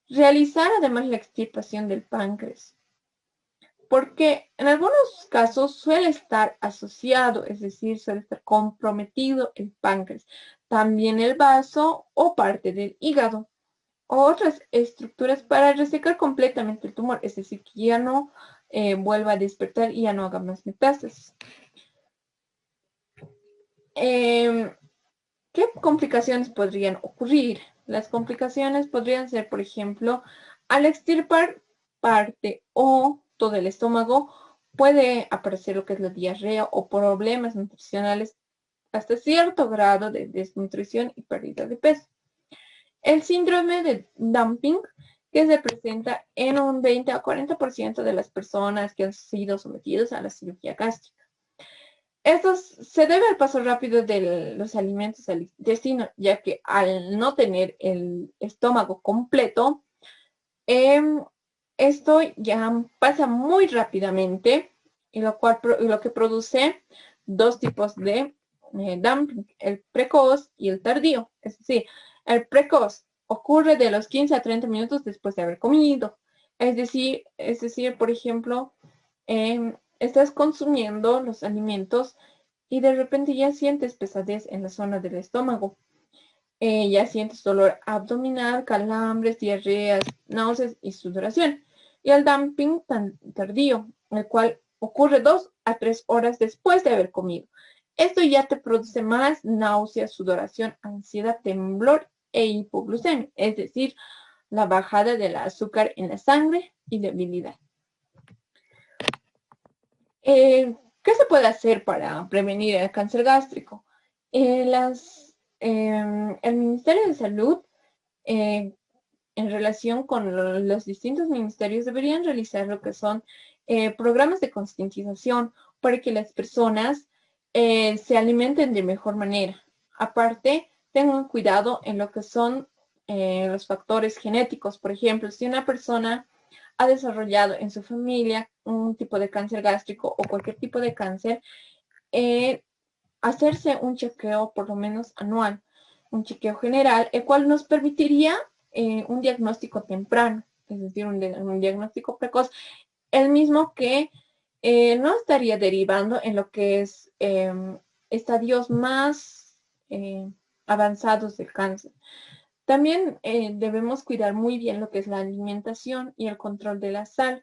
Speaker 3: realizar además la extirpación del páncreas, porque en algunos casos suele estar asociado, es decir, suele estar comprometido el páncreas, también el vaso o parte del hígado, o otras estructuras para resecar completamente el tumor, es decir, que ya no vuelva a despertar y ya no haga más metástasis. ¿Qué complicaciones podrían ocurrir? Las complicaciones podrían ser, por ejemplo, al extirpar parte o todo el estómago, puede aparecer lo que es la diarrea o problemas nutricionales hasta cierto grado de desnutrición y pérdida de peso. El síndrome de dumping, que se presenta en un 20 a 40% de las personas que han sido sometidos a la cirugía gástrica. Esto se debe al paso rápido de los alimentos al intestino, ya que al no tener el estómago completo, esto ya pasa muy rápidamente, y lo que produce dos tipos de dumping, el precoz y el tardío. Es decir, el precoz ocurre de los 15 a 30 minutos después de haber comido. Es decir, por ejemplo, estás consumiendo los alimentos y de repente ya sientes pesadez en la zona del estómago. Ya sientes dolor abdominal, calambres, diarreas, náuseas y sudoración. Y el dumping tardío, el cual ocurre 2 a 3 horas después de haber comido. Esto ya te produce más náuseas, sudoración, ansiedad, temblor e hipoglucemia, es decir, la bajada del azúcar en la sangre y debilidad. ¿Qué se puede hacer para prevenir el cáncer gástrico? El Ministerio de Salud, en relación con los distintos ministerios, deberían realizar lo que son programas de concientización para que las personas se alimenten de mejor manera. Aparte, tengan cuidado en lo que son los factores genéticos. Por ejemplo, si una persona ha desarrollado en su familia un tipo de cáncer gástrico o cualquier tipo de cáncer, hacerse un chequeo por lo menos anual, un chequeo general, el cual nos permitiría un diagnóstico temprano, es decir, un diagnóstico precoz, el mismo que no estaría derivando en lo que es estadios más avanzados del cáncer. También debemos cuidar muy bien lo que es la alimentación y el control de la sal.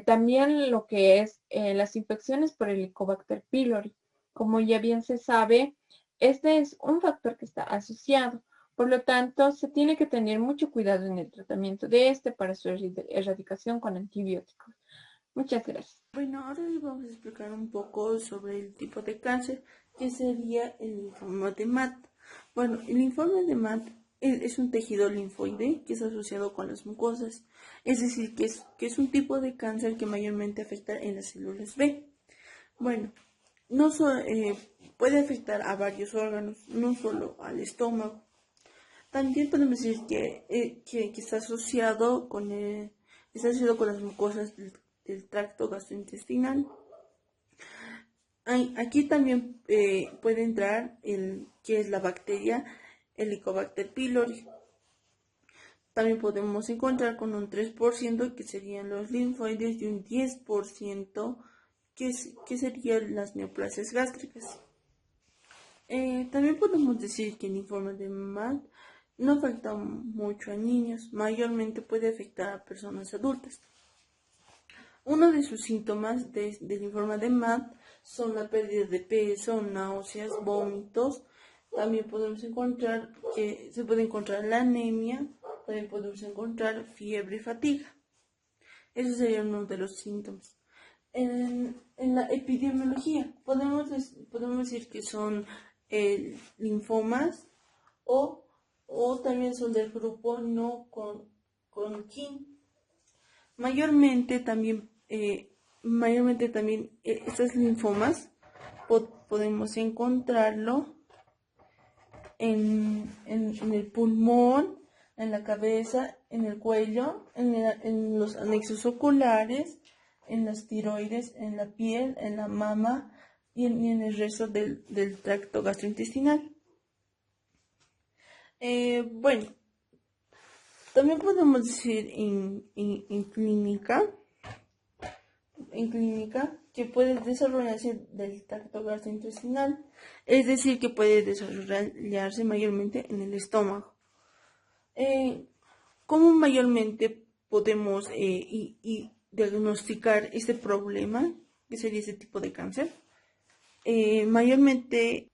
Speaker 3: También lo que es las infecciones por el Helicobacter pylori. Como ya bien se sabe, este es un factor que está asociado. Por lo tanto, se tiene que tener mucho cuidado en el tratamiento de este para su erradicación con antibióticos. Muchas gracias.
Speaker 2: Bueno, ahora les vamos a explicar un poco sobre el tipo de cáncer, que sería el linfoma de MAT. Bueno, el linfoma de MAT es un tejido linfoide que es asociado con las mucosas, es decir, que es un tipo de cáncer que mayormente afecta en las células B. Bueno, no puede afectar a varios órganos, no solo al estómago. También podemos decir que está asociado con las mucosas del tracto gastrointestinal. Aquí también puede entrar que es la bacteria Helicobacter pylori. También podemos encontrar con un 3% que serían los linfoides y un 10% que serían las neoplasias gástricas. También podemos decir que el linfoma de MAT no afecta mucho a niños, mayormente puede afectar a personas adultas. Uno de sus síntomas del linfoma de MAT son la pérdida de peso, náuseas, vómitos. También podemos encontrar que se puede encontrar la anemia, también podemos encontrar fiebre y fatiga. Esos serían uno de los síntomas. En la epidemiología podemos decir que son linfomas o también son del grupo no Hodgkin. Mayormente también estos linfomas podemos encontrarlo en el pulmón, en la cabeza, en el cuello, en los anexos oculares, en las tiroides, en la piel, en la mama y en el resto del tracto gastrointestinal. Bueno, también podemos decir en clínica que puede desarrollarse del tracto gastrointestinal, es decir, que puede desarrollarse mayormente en el estómago. ¿Cómo mayormente podemos diagnosticar este problema, que sería ese tipo de cáncer? Mayormente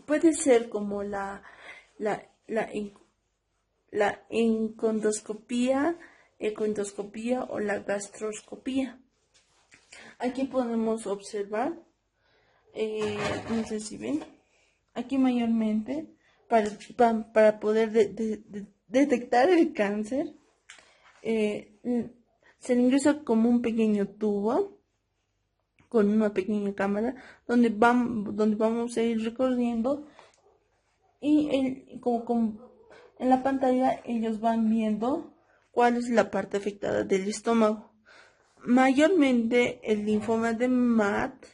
Speaker 2: puede ser como la encondoscopía o la gastroscopía. Aquí podemos observar, no sé si ven, aquí mayormente para poder detectar el cáncer, se le ingresa como un pequeño tubo con una pequeña cámara donde vamos a ir recorriendo y en la pantalla ellos van viendo cuál es la parte afectada del estómago. Mayormente el linfoma de MAT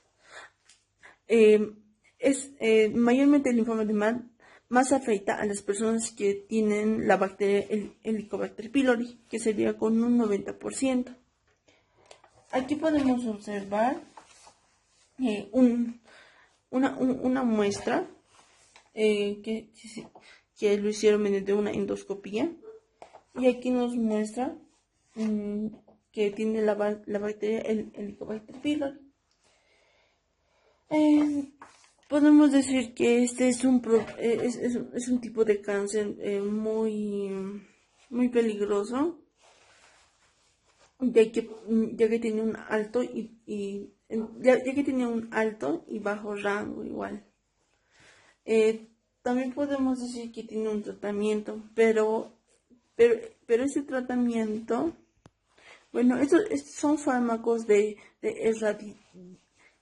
Speaker 2: mayormente el linfoma de MAT más afecta a las personas que tienen la bacteria Helicobacter pylori, que sería con un 90%. Aquí podemos observar una muestra que lo hicieron mediante una endoscopía, y aquí nos muestra que tiene la bacteria Helicobacter pylori. Podemos decir que este es un tipo de cáncer muy peligroso, ya que tiene un alto ya que tiene un alto y bajo rango igual. También podemos decir que tiene un tratamiento, pero ese tratamiento, bueno, estos son fármacos de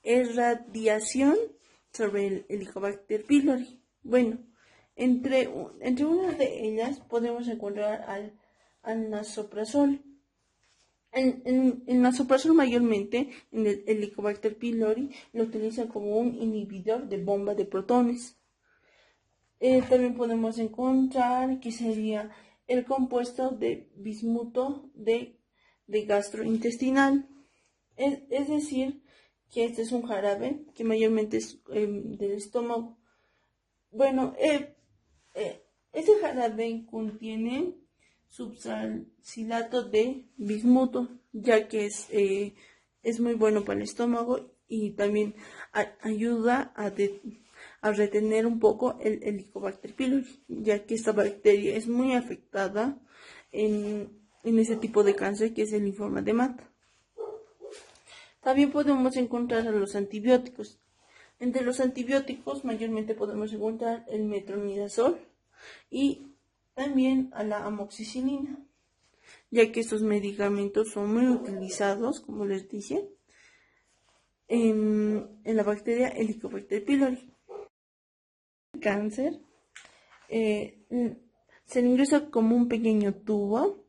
Speaker 2: irradiación sobre el Helicobacter pylori. Bueno, entre una de ellas podemos encontrar al nasoprazol. El nasoprazol mayormente en el Helicobacter pylori lo utiliza como un inhibidor de bomba de protones. También podemos encontrar que sería el compuesto de bismuto de gastrointestinal. Es decir, que este es un jarabe que mayormente es del estómago. Bueno, este jarabe contiene subsalcilato de bismuto, ya que es muy bueno para el estómago y también ayuda a retener un poco el Helicobacter pylori, ya que esta bacteria es muy afectada en ese tipo de cáncer que es el linfoma de MAT. También podemos encontrar a los antibióticos. Entre los antibióticos mayormente podemos encontrar el metronidazol y también a la amoxicilina, ya que estos medicamentos son muy utilizados, como les dije, en la bacteria Helicobacter pylori. El cáncer se le ingresa como un pequeño tubo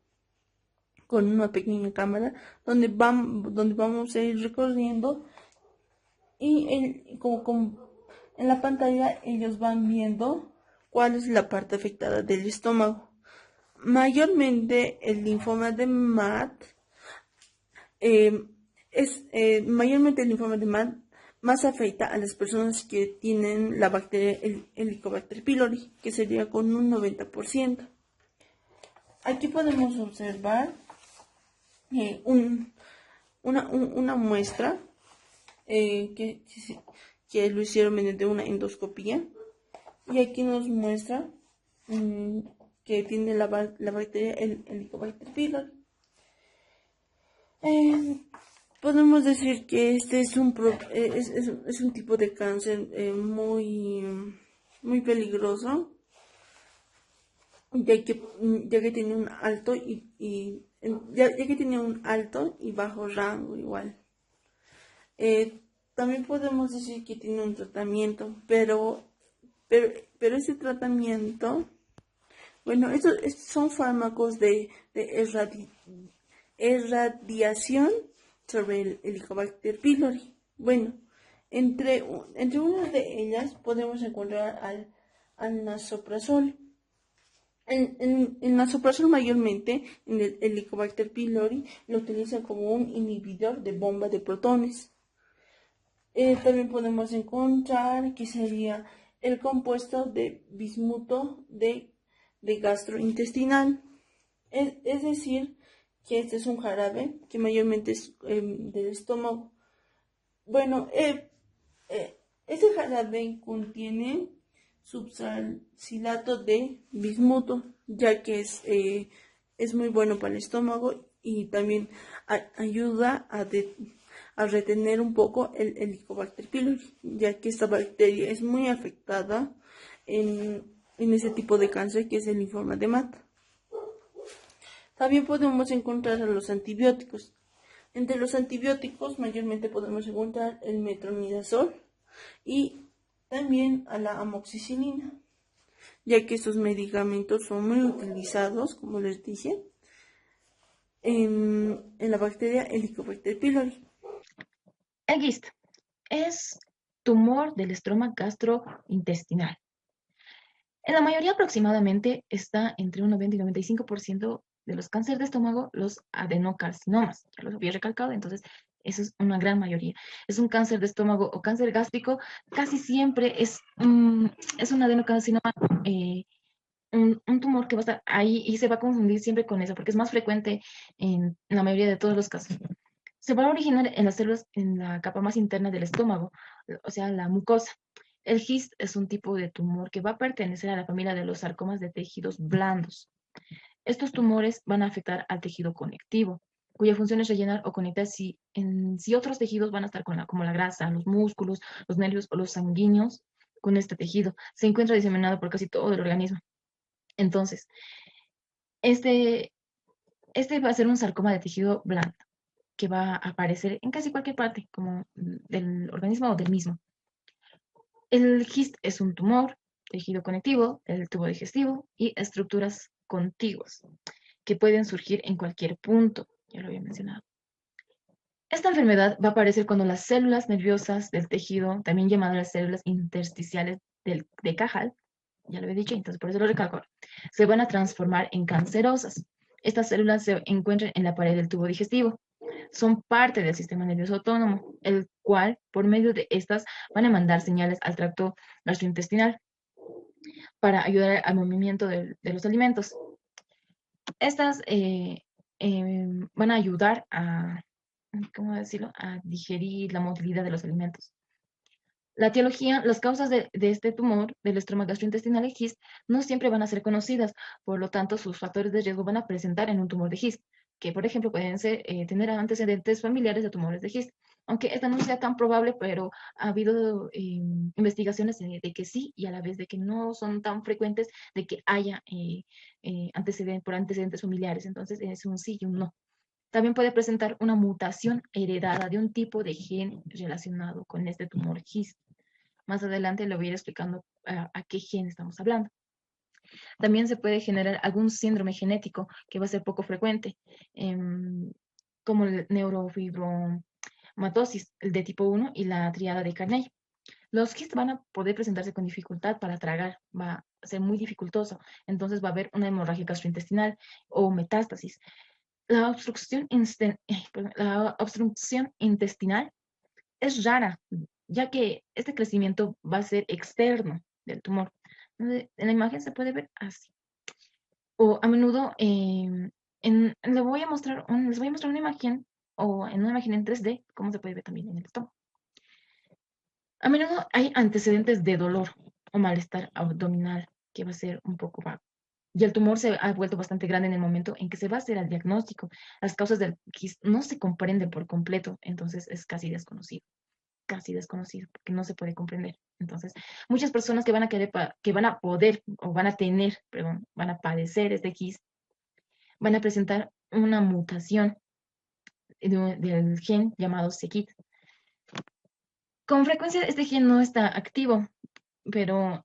Speaker 2: con una pequeña cámara donde vamos a ir recorriendo y en la pantalla ellos van viendo cuál es la parte afectada del estómago. Mayormente el linfoma de MAT mayormente el linfoma de MAT más afecta a las personas que tienen la bacteria Helicobacter pylori, que sería con un 90%. Aquí podemos observar una muestra que lo hicieron mediante una endoscopía, y aquí nos muestra que tiene la bacteria Helicobacter pylori. Podemos decir que este es un tipo de cáncer muy peligroso, ya que tiene un alto ya que tiene un alto y bajo rango igual. También podemos decir que tiene un tratamiento, pero ese tratamiento, bueno, estos son fármacos de irradiación sobre el Helicobacter pylori. Bueno, entre una de ellas podemos encontrar al nasoprazol. El nasoprazol mayormente en el Helicobacter pylori lo utiliza como un inhibidor de bomba de protones. También podemos encontrar que sería el compuesto de bismuto de gastrointestinal. Es decir, que este es un jarabe que mayormente es del estómago. Bueno, este jarabe contiene subsalcilato de bismuto, ya que es muy bueno para el estómago y también ayuda a retener un poco el Helicobacter pylori, ya que esta bacteria es muy afectada en ese tipo de cáncer que es el linfoma de MAT. También podemos encontrar a los antibióticos. Entre los antibióticos mayormente podemos encontrar el metronidazol y también a la amoxicilina, ya que estos medicamentos son muy utilizados, como les dije, en la bacteria Helicobacter pylori.
Speaker 1: El GIST es tumor del estroma gastrointestinal. En la mayoría aproximadamente está entre un 90 y 95% de los cánceres de estómago, los adenocarcinomas. Ya los había recalcado, entonces eso es una gran mayoría. Es un cáncer de estómago o cáncer gástrico, casi siempre es un adenocarcinoma, un tumor que va a estar ahí y se va a confundir siempre con eso, porque es más frecuente en la mayoría de todos los casos. Se va a originar en las células en la capa más interna del estómago, o sea, la mucosa. El GIST es un tipo de tumor que va a pertenecer a la familia de los sarcomas de tejidos blandos. Estos tumores van a afectar al tejido conectivo, cuya función es rellenar o conectar si otros tejidos van a estar como la grasa, los músculos, los nervios o los sanguíneos con este tejido. Se encuentra diseminado por casi todo el organismo. Entonces, este va a ser un sarcoma de tejido blando que va a aparecer en casi cualquier parte, como del organismo o del mismo. El GIST es un tumor, tejido conectivo, el tubo digestivo y estructuras contiguas que pueden surgir en cualquier punto, ya lo había mencionado. Esta enfermedad va a aparecer cuando las células nerviosas del tejido, también llamadas las células intersticiales de Cajal, ya lo había dicho, entonces por eso lo recalco, se van a transformar en cancerosas. Estas células se encuentran en la pared del tubo digestivo. Son parte del sistema nervioso autónomo, el cual, por medio de estas, van a mandar señales al tracto gastrointestinal para ayudar al movimiento de los alimentos. Estas van a ayudar a, ¿cómo decirlo?, a digerir la motilidad de los alimentos. La etiología, las causas de este tumor del estroma gastrointestinal GIST no siempre van a ser conocidas, por lo tanto sus factores de riesgo van a presentar en un tumor de GIST, que por ejemplo pueden ser tener antecedentes familiares de tumores de GIST, aunque esta no sea tan probable, pero ha habido investigaciones de que sí y a la vez de que no son tan frecuentes de que haya antecedentes familiares, entonces es un sí y un no. También puede presentar una mutación heredada de un tipo de gen relacionado con este tumor GIST. Más adelante le voy a ir explicando a qué gen estamos hablando. También se puede generar algún síndrome genético que va a ser poco frecuente, como el neurofibromatosis, el de tipo 1 y la triada de Carney. Los GIST van a poder presentarse con dificultad para tragar, va a ser muy dificultoso, entonces va a haber una hemorragia gastrointestinal o metástasis. La obstrucción intestinal es rara, ya que este crecimiento va a ser externo del tumor. En la imagen se puede ver así. O a menudo, les voy a mostrar una imagen, o en una imagen en 3D, como se puede ver también en el estómago. A menudo hay antecedentes de dolor o malestar abdominal, que va a ser un poco vago. Y el tumor se ha vuelto bastante grande en el momento en que se va a hacer el diagnóstico. Las causas del GIST no se comprenden por completo, entonces es casi desconocido, porque no se puede comprender. Entonces, muchas personas que van a querer, que van a poder, o van a tener, perdón, van a padecer este GIST, van a presentar una mutación del gen llamado c-KIT. Con frecuencia este gen no está activo, pero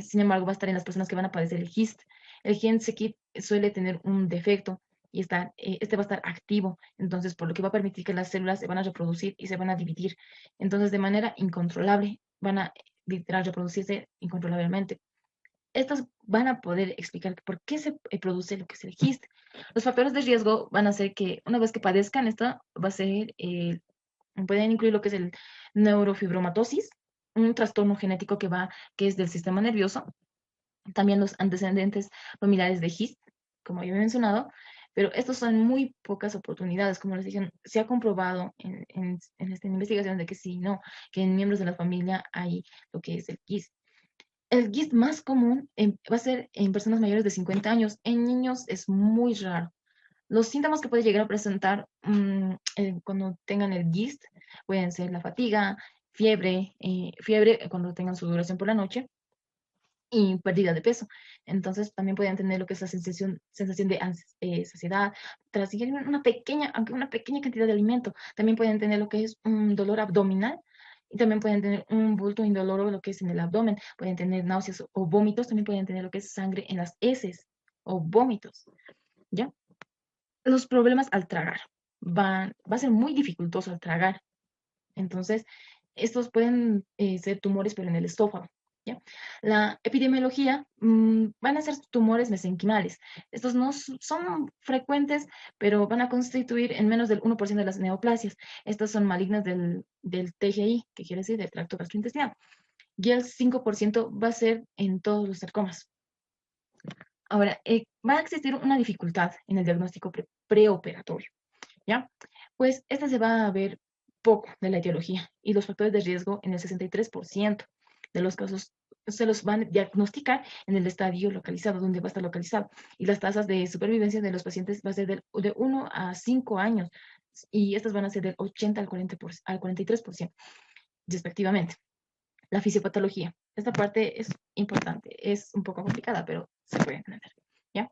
Speaker 1: sin embargo, va a estar en las personas que van a padecer el GIST. El gen c-KIT suele tener un defecto y este va a estar activo, entonces por lo que va a permitir que las células se van a reproducir y se van a dividir. Entonces, de manera incontrolable, van a literal reproducirse incontrolablemente. Estas van a poder explicar por qué se produce lo que es el GIST. Los factores de riesgo van a ser que una vez que padezcan esto, va a ser, pueden incluir lo que es el neurofibromatosis, un trastorno genético que es del sistema nervioso, también los antecedentes familiares de GIST, como ya he mencionado, pero estos son muy pocas oportunidades, como les dije, se ha comprobado en esta investigación de que sí, no, que en miembros de la familia hay lo que es el GIST. El GIST más común va a ser en personas mayores de 50 años, en niños es muy raro. Los síntomas que puede llegar a presentar cuando tengan el GIST pueden ser la fatiga, fiebre cuando tengan su duración por la noche, y pérdida de peso. Entonces también pueden tener lo que es la sensación de saciedad, tras ingerir una pequeña, aunque una pequeña cantidad de alimento. También pueden tener lo que es un dolor abdominal y también pueden tener un bulto indoloro, lo que es en el abdomen. Pueden tener náuseas o vómitos, también pueden tener lo que es sangre en las heces o vómitos, ¿ya? Los problemas al tragar. Va a ser muy dificultoso al tragar. Entonces, estos pueden ser tumores, pero en el estómago, ¿ya? La epidemiología van a ser tumores mesenquimales. Estos no son frecuentes, pero van a constituir en menos del 1% de las neoplasias. Estas son malignas del TGI, que quiere decir del tracto gastrointestinal. Y el 5% va a ser en todos los sarcomas. Ahora, va a existir una dificultad en el diagnóstico preoperatorio, ¿ya? Pues esta se va a ver poco de la etiología y los factores de riesgo en el 63% de los casos se los van a diagnosticar en el estadio localizado, donde va a estar localizado. Y las tasas de supervivencia de los pacientes va a ser de 1 a 5 años y estas van a ser del 80 al 43%, respectivamente. La fisiopatología. Esta parte es importante, es un poco complicada, pero se puede entender, ¿ya?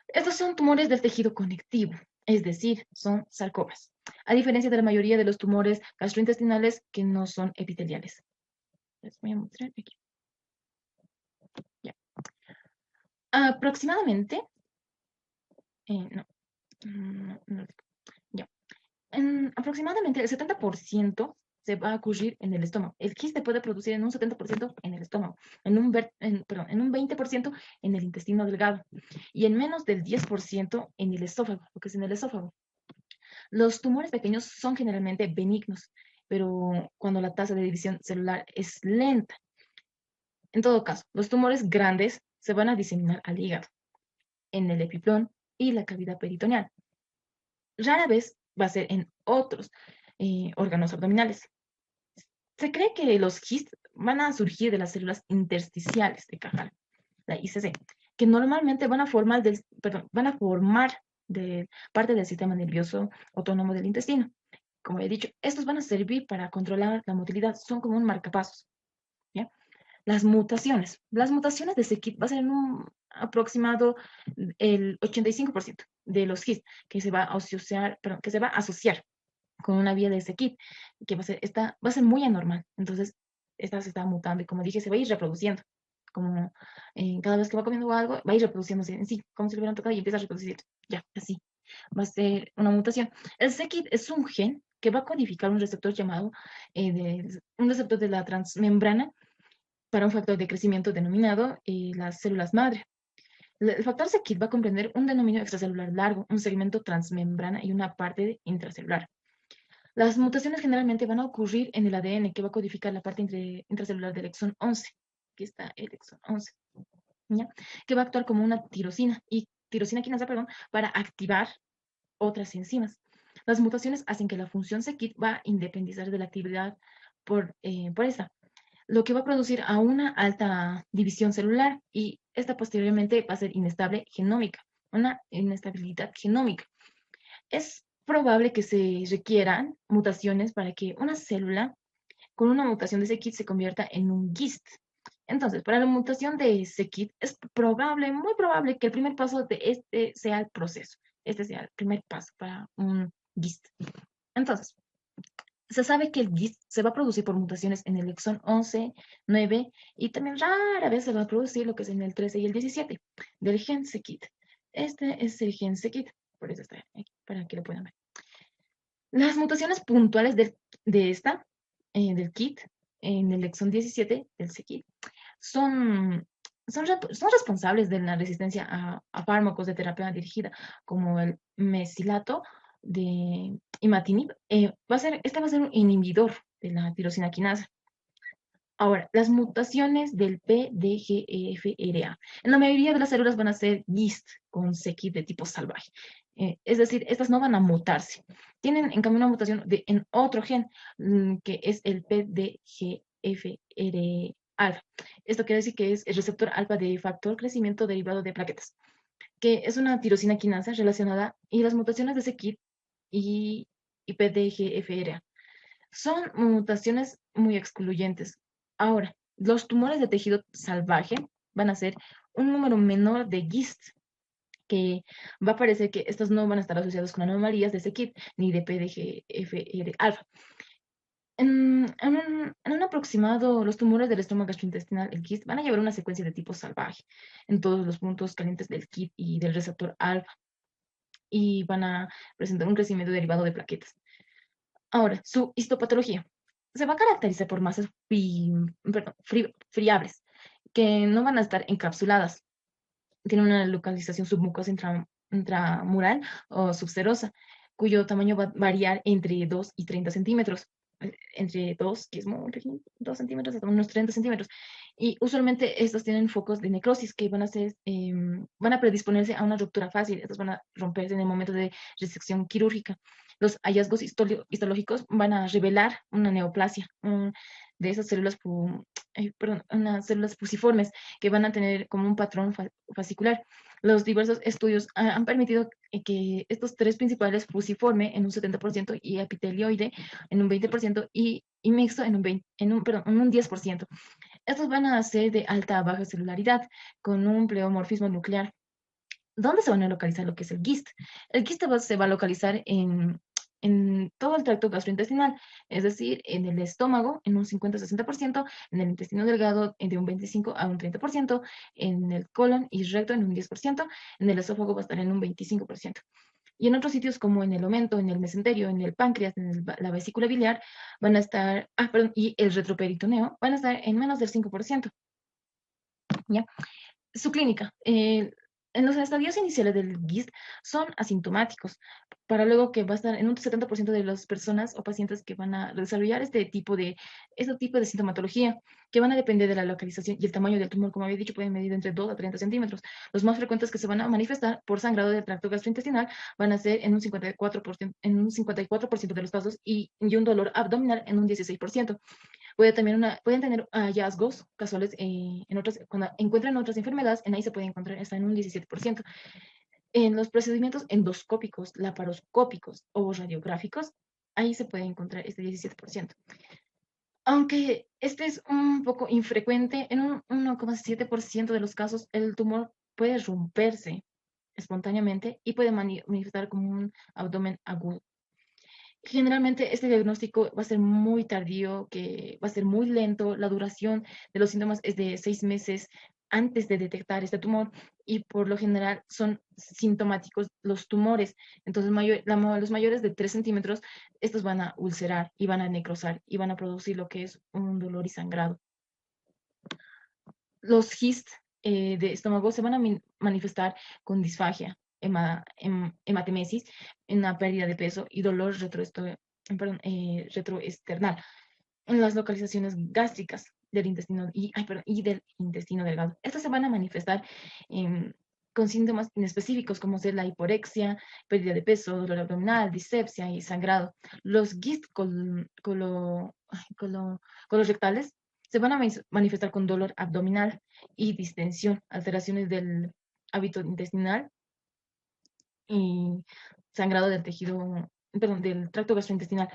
Speaker 1: Estos son tumores del tejido conectivo, es decir, son sarcomas, a diferencia de la mayoría de los tumores gastrointestinales que no son epiteliales. Les voy a mostrar aquí. Ya. Aproximadamente, ya. Aproximadamente el 70% se va a ocurrir en el estómago. El quiste puede producir en un 70% en el estómago, en un 20% en el intestino delgado y en menos del 10% en el esófago, lo que es en el esófago. Los tumores pequeños son generalmente benignos, pero cuando la tasa de división celular es lenta. En todo caso, los tumores grandes se van a diseminar al hígado, en el epiplón y la cavidad peritoneal. Rara vez va a ser en otros órganos abdominales. Se cree que los GIST van a surgir de las células intersticiales de Cajal, la ICC, que normalmente van a formar de parte del sistema nervioso autónomo del intestino. Como he dicho, estos van a servir para controlar la motilidad, son como un marcapasos, ¿ya? Las mutaciones. Las mutaciones de c-KIT va a ser en un aproximado el 85% de los GIST que se va a asociar con una vía de c-KIT, que va a ser muy anormal. Entonces, esta se está mutando y como dije, se va a ir reproduciendo. Como cada vez que va comiendo algo, va a ir reproduciéndose en sí, como si lo hubieran tocado y empieza a reproducir. Ya, así. Va a ser una mutación. El c-KIT es un gen que va a codificar un receptor llamado, un receptor de la transmembrana para un factor de crecimiento denominado las células madre. El factor c-KIT va a comprender un denominio extracelular largo, un segmento transmembrana y una parte intracelular. Las mutaciones generalmente van a ocurrir en el ADN, que va a codificar la parte intracelular del exón 11. Aquí está el exón 11, ¿ya? Que va a actuar como una tirosina quinasa, perdón, para activar otras enzimas. Las mutaciones hacen que la función c-KIT va a independizar de la actividad por esta, lo que va a producir a una alta división celular y esta posteriormente va a ser inestable genómica, una inestabilidad genómica. Es probable que se requieran mutaciones para que una célula con una mutación de c-KIT se convierta en un GIST. Entonces, para la mutación de c-KIT es probable, muy probable que el primer paso de este sea el proceso. Este sea el primer paso para un GIST. Entonces, se sabe que el GIST se va a producir por mutaciones en el exón 11, 9 y también rara vez se va a producir lo que es en el 13 y el 17 del gen c-KIT. Este es el gen c-KIT, por eso está aquí, para que lo puedan ver. Las mutaciones puntuales del KIT, en el exón 17 del c-KIT, son responsables de la resistencia a fármacos de terapia dirigida, como el mesilato de imatinib. Este va a ser un inhibidor de la tirosina quinasa. Ahora, las mutaciones del PDGFRA. En la mayoría de las células van a ser GIST con c-KIT de tipo salvaje. Es decir, estas no van a mutarse. Tienen, en cambio, una mutación en otro gen, que es el PDGFR Esto quiere decir que es el receptor alfa de factor crecimiento derivado de plaquetas, que es una tirosina quinasa relacionada, y las mutaciones de c-KIT y PDGFR son mutaciones muy excluyentes. Ahora, los tumores de tejido salvaje van a ser un número menor de GIST, que va a parecer que estos no van a estar asociados con anomalías de ese kit, ni de PDGFR alfa. En un aproximado, los tumores del estómago gastrointestinal, el GIST, van a llevar una secuencia de tipo salvaje en todos los puntos calientes del KIT y del receptor alfa, y van a presentar un crecimiento derivado de plaquetas. Ahora, su histopatología se va a caracterizar por masas friables, que no van a estar encapsuladas. Tiene una localización submucosa intramural o subserosa, cuyo tamaño va a variar entre 2 y 30 centímetros. Entre 2, que es muy pequeño, 2 centímetros hasta unos 30 centímetros. Y usualmente estos tienen focos de necrosis que van a predisponerse a una ruptura fácil. Estos van a romperse en el momento de resección quirúrgica. Los hallazgos histológicos van a revelar una neoplasia de esas células, unas células fusiformes que van a tener como un patrón fascicular. Los diversos estudios han permitido que estos tres principales, fusiforme en un 70% y epitelioide en un 20% y mixto en un 10%. Estos van a ser de alta a baja celularidad con un pleomorfismo nuclear. ¿Dónde se van a localizar lo que es el GIST? El GIST se va a localizar en todo el tracto gastrointestinal, es decir, en el estómago en un 50-60%, en el intestino delgado de un 25 a un 30%, en el colon y recto en un 10%, en el esófago va a estar en un 25%. Y en otros sitios como en el omento, en el mesenterio, en el páncreas, en la vesícula biliar, van a estar, y el retroperitoneo, van a estar en menos del 5%. ¿Ya? Su clínica. En los estadios iniciales del GIST son asintomáticos, para luego que va a estar en un 70% de las personas o pacientes que van a desarrollar este tipo de sintomatología, que van a depender de la localización y el tamaño del tumor. Como había dicho, pueden medir entre 2 a 30 centímetros. Los más frecuentes que se van a manifestar por sangrado del tracto gastrointestinal van a ser en un 54% de los casos y un dolor abdominal en un 16%. Pueden tener hallazgos casuales cuando encuentran otras enfermedades, en ahí se puede encontrar hasta en un 17%. En los procedimientos endoscópicos, laparoscópicos o radiográficos, ahí se puede encontrar este 17%. Aunque este es un poco infrecuente, en un 1,7% de los casos el tumor puede romperse espontáneamente y puede manifestar como un abdomen agudo. Generalmente este diagnóstico va a ser muy tardío, que va a ser muy lento. La duración de los síntomas es de 6 meses antes de detectar este tumor, y por lo general son sintomáticos los tumores. Entonces, los mayores de 3 centímetros, estos van a ulcerar y van a necrosar y van a producir lo que es un dolor y sangrado. Los GIST de estómago se van a manifestar con disfagia, hematemesis, una pérdida de peso y dolor retroesternal en las localizaciones gástricas del intestino y del intestino delgado. Estas se van a manifestar con síntomas inespecíficos como ser la hiporexia, pérdida de peso, dolor abdominal, disepsia y sangrado. Los GIST colorectales se van a manifestar con dolor abdominal y distensión, alteraciones del hábito intestinal y sangrado del del tracto gastrointestinal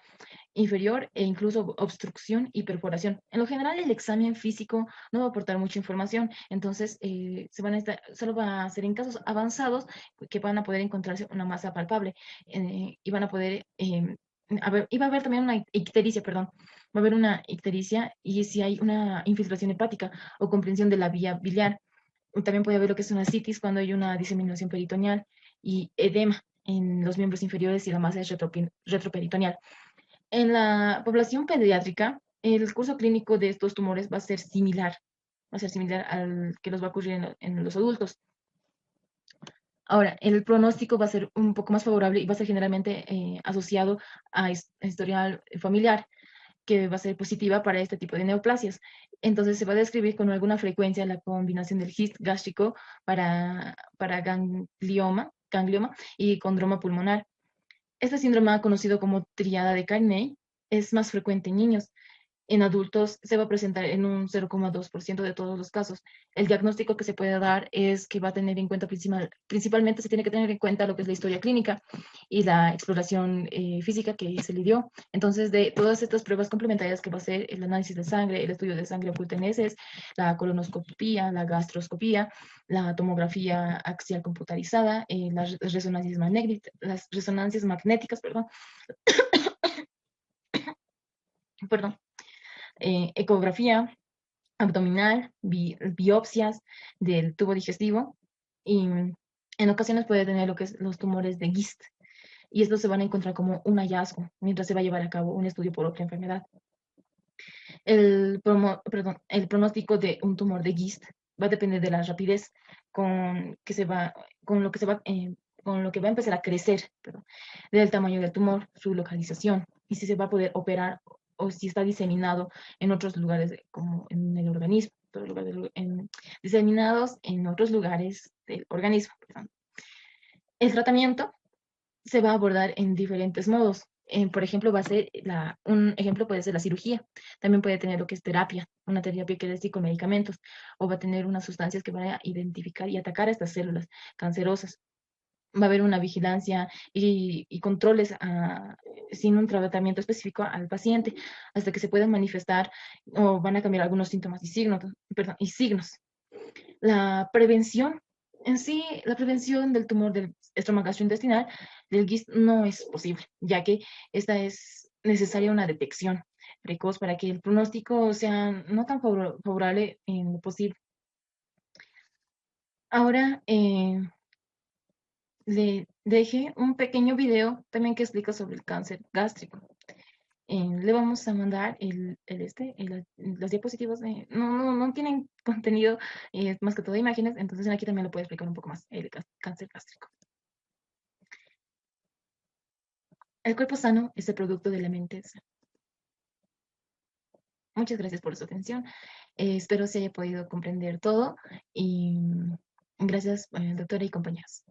Speaker 1: inferior e incluso obstrucción y perforación. En lo general, el examen físico no va a aportar mucha información, entonces solo va a ser en casos avanzados que van a poder encontrarse una masa palpable y van a poder, y va a haber también una ictericia, perdón, va a haber una ictericia y si hay una infiltración hepática o comprensión de la vía biliar. También puede haber lo que es una citis cuando hay una diseminación peritoneal y edema en los miembros inferiores y la masa es retroperitoneal. En la población pediátrica, el curso clínico de estos tumores va a ser similar al que los va a ocurrir en los adultos. Ahora, el pronóstico va a ser un poco más favorable y va a ser generalmente asociado a historial familiar, que va a ser positiva para este tipo de neoplasias. Entonces se va a describir con alguna frecuencia la combinación del GIST gástrico para ganglioma y condroma pulmonar. Este síndrome, conocido como triada de Carney, es más frecuente en niños. En adultos se va a presentar en un 0,2% de todos los casos. El diagnóstico que se puede dar es que va a tener en cuenta principalmente se tiene que tener en cuenta lo que es la historia clínica y la exploración física que se le dio. Entonces, de todas estas pruebas complementarias que va a ser el análisis de sangre, el estudio de sangre oculta en heces, la colonoscopía, la gastroscopía, la tomografía axial computarizada, las resonancias magnéticas, perdón, ecografía abdominal, biopsias del tubo digestivo y en ocasiones puede tener lo que es los tumores de GIST y estos se van a encontrar como un hallazgo mientras se va a llevar a cabo un estudio por otra enfermedad. El pronóstico de un tumor de GIST va a depender de la rapidez con que se va, con lo que se va, con lo que va a empezar a crecer, del tamaño del tumor, su localización y si se va a poder operar o si está diseminado en otros lugares como en el organismo, diseminados en otros lugares del organismo. El tratamiento se va a abordar en diferentes modos. Por ejemplo, un ejemplo puede ser la cirugía. También puede tener lo que es terapia, una terapia que es con medicamentos, o va a tener unas sustancias que van a identificar y atacar a estas células cancerosas. Va a haber una vigilancia y controles sin un tratamiento específico al paciente hasta que se puedan manifestar o van a cambiar algunos síntomas y signos. La prevención en sí, la prevención del tumor del estroma gastrointestinal, del GIST, no es posible, ya que esta es necesaria una detección precoz para que el pronóstico sea no tan favorable en lo posible. Ahora le dejé un pequeño video también que explica sobre el cáncer gástrico. Le vamos a mandar las diapositivas. No tienen contenido, más que todo imágenes, entonces aquí también lo puedo explicar un poco más, el cáncer gástrico. El cuerpo sano es el producto de la mente sana. Muchas gracias por su atención. Espero se haya podido comprender todo y gracias, doctora y compañeros.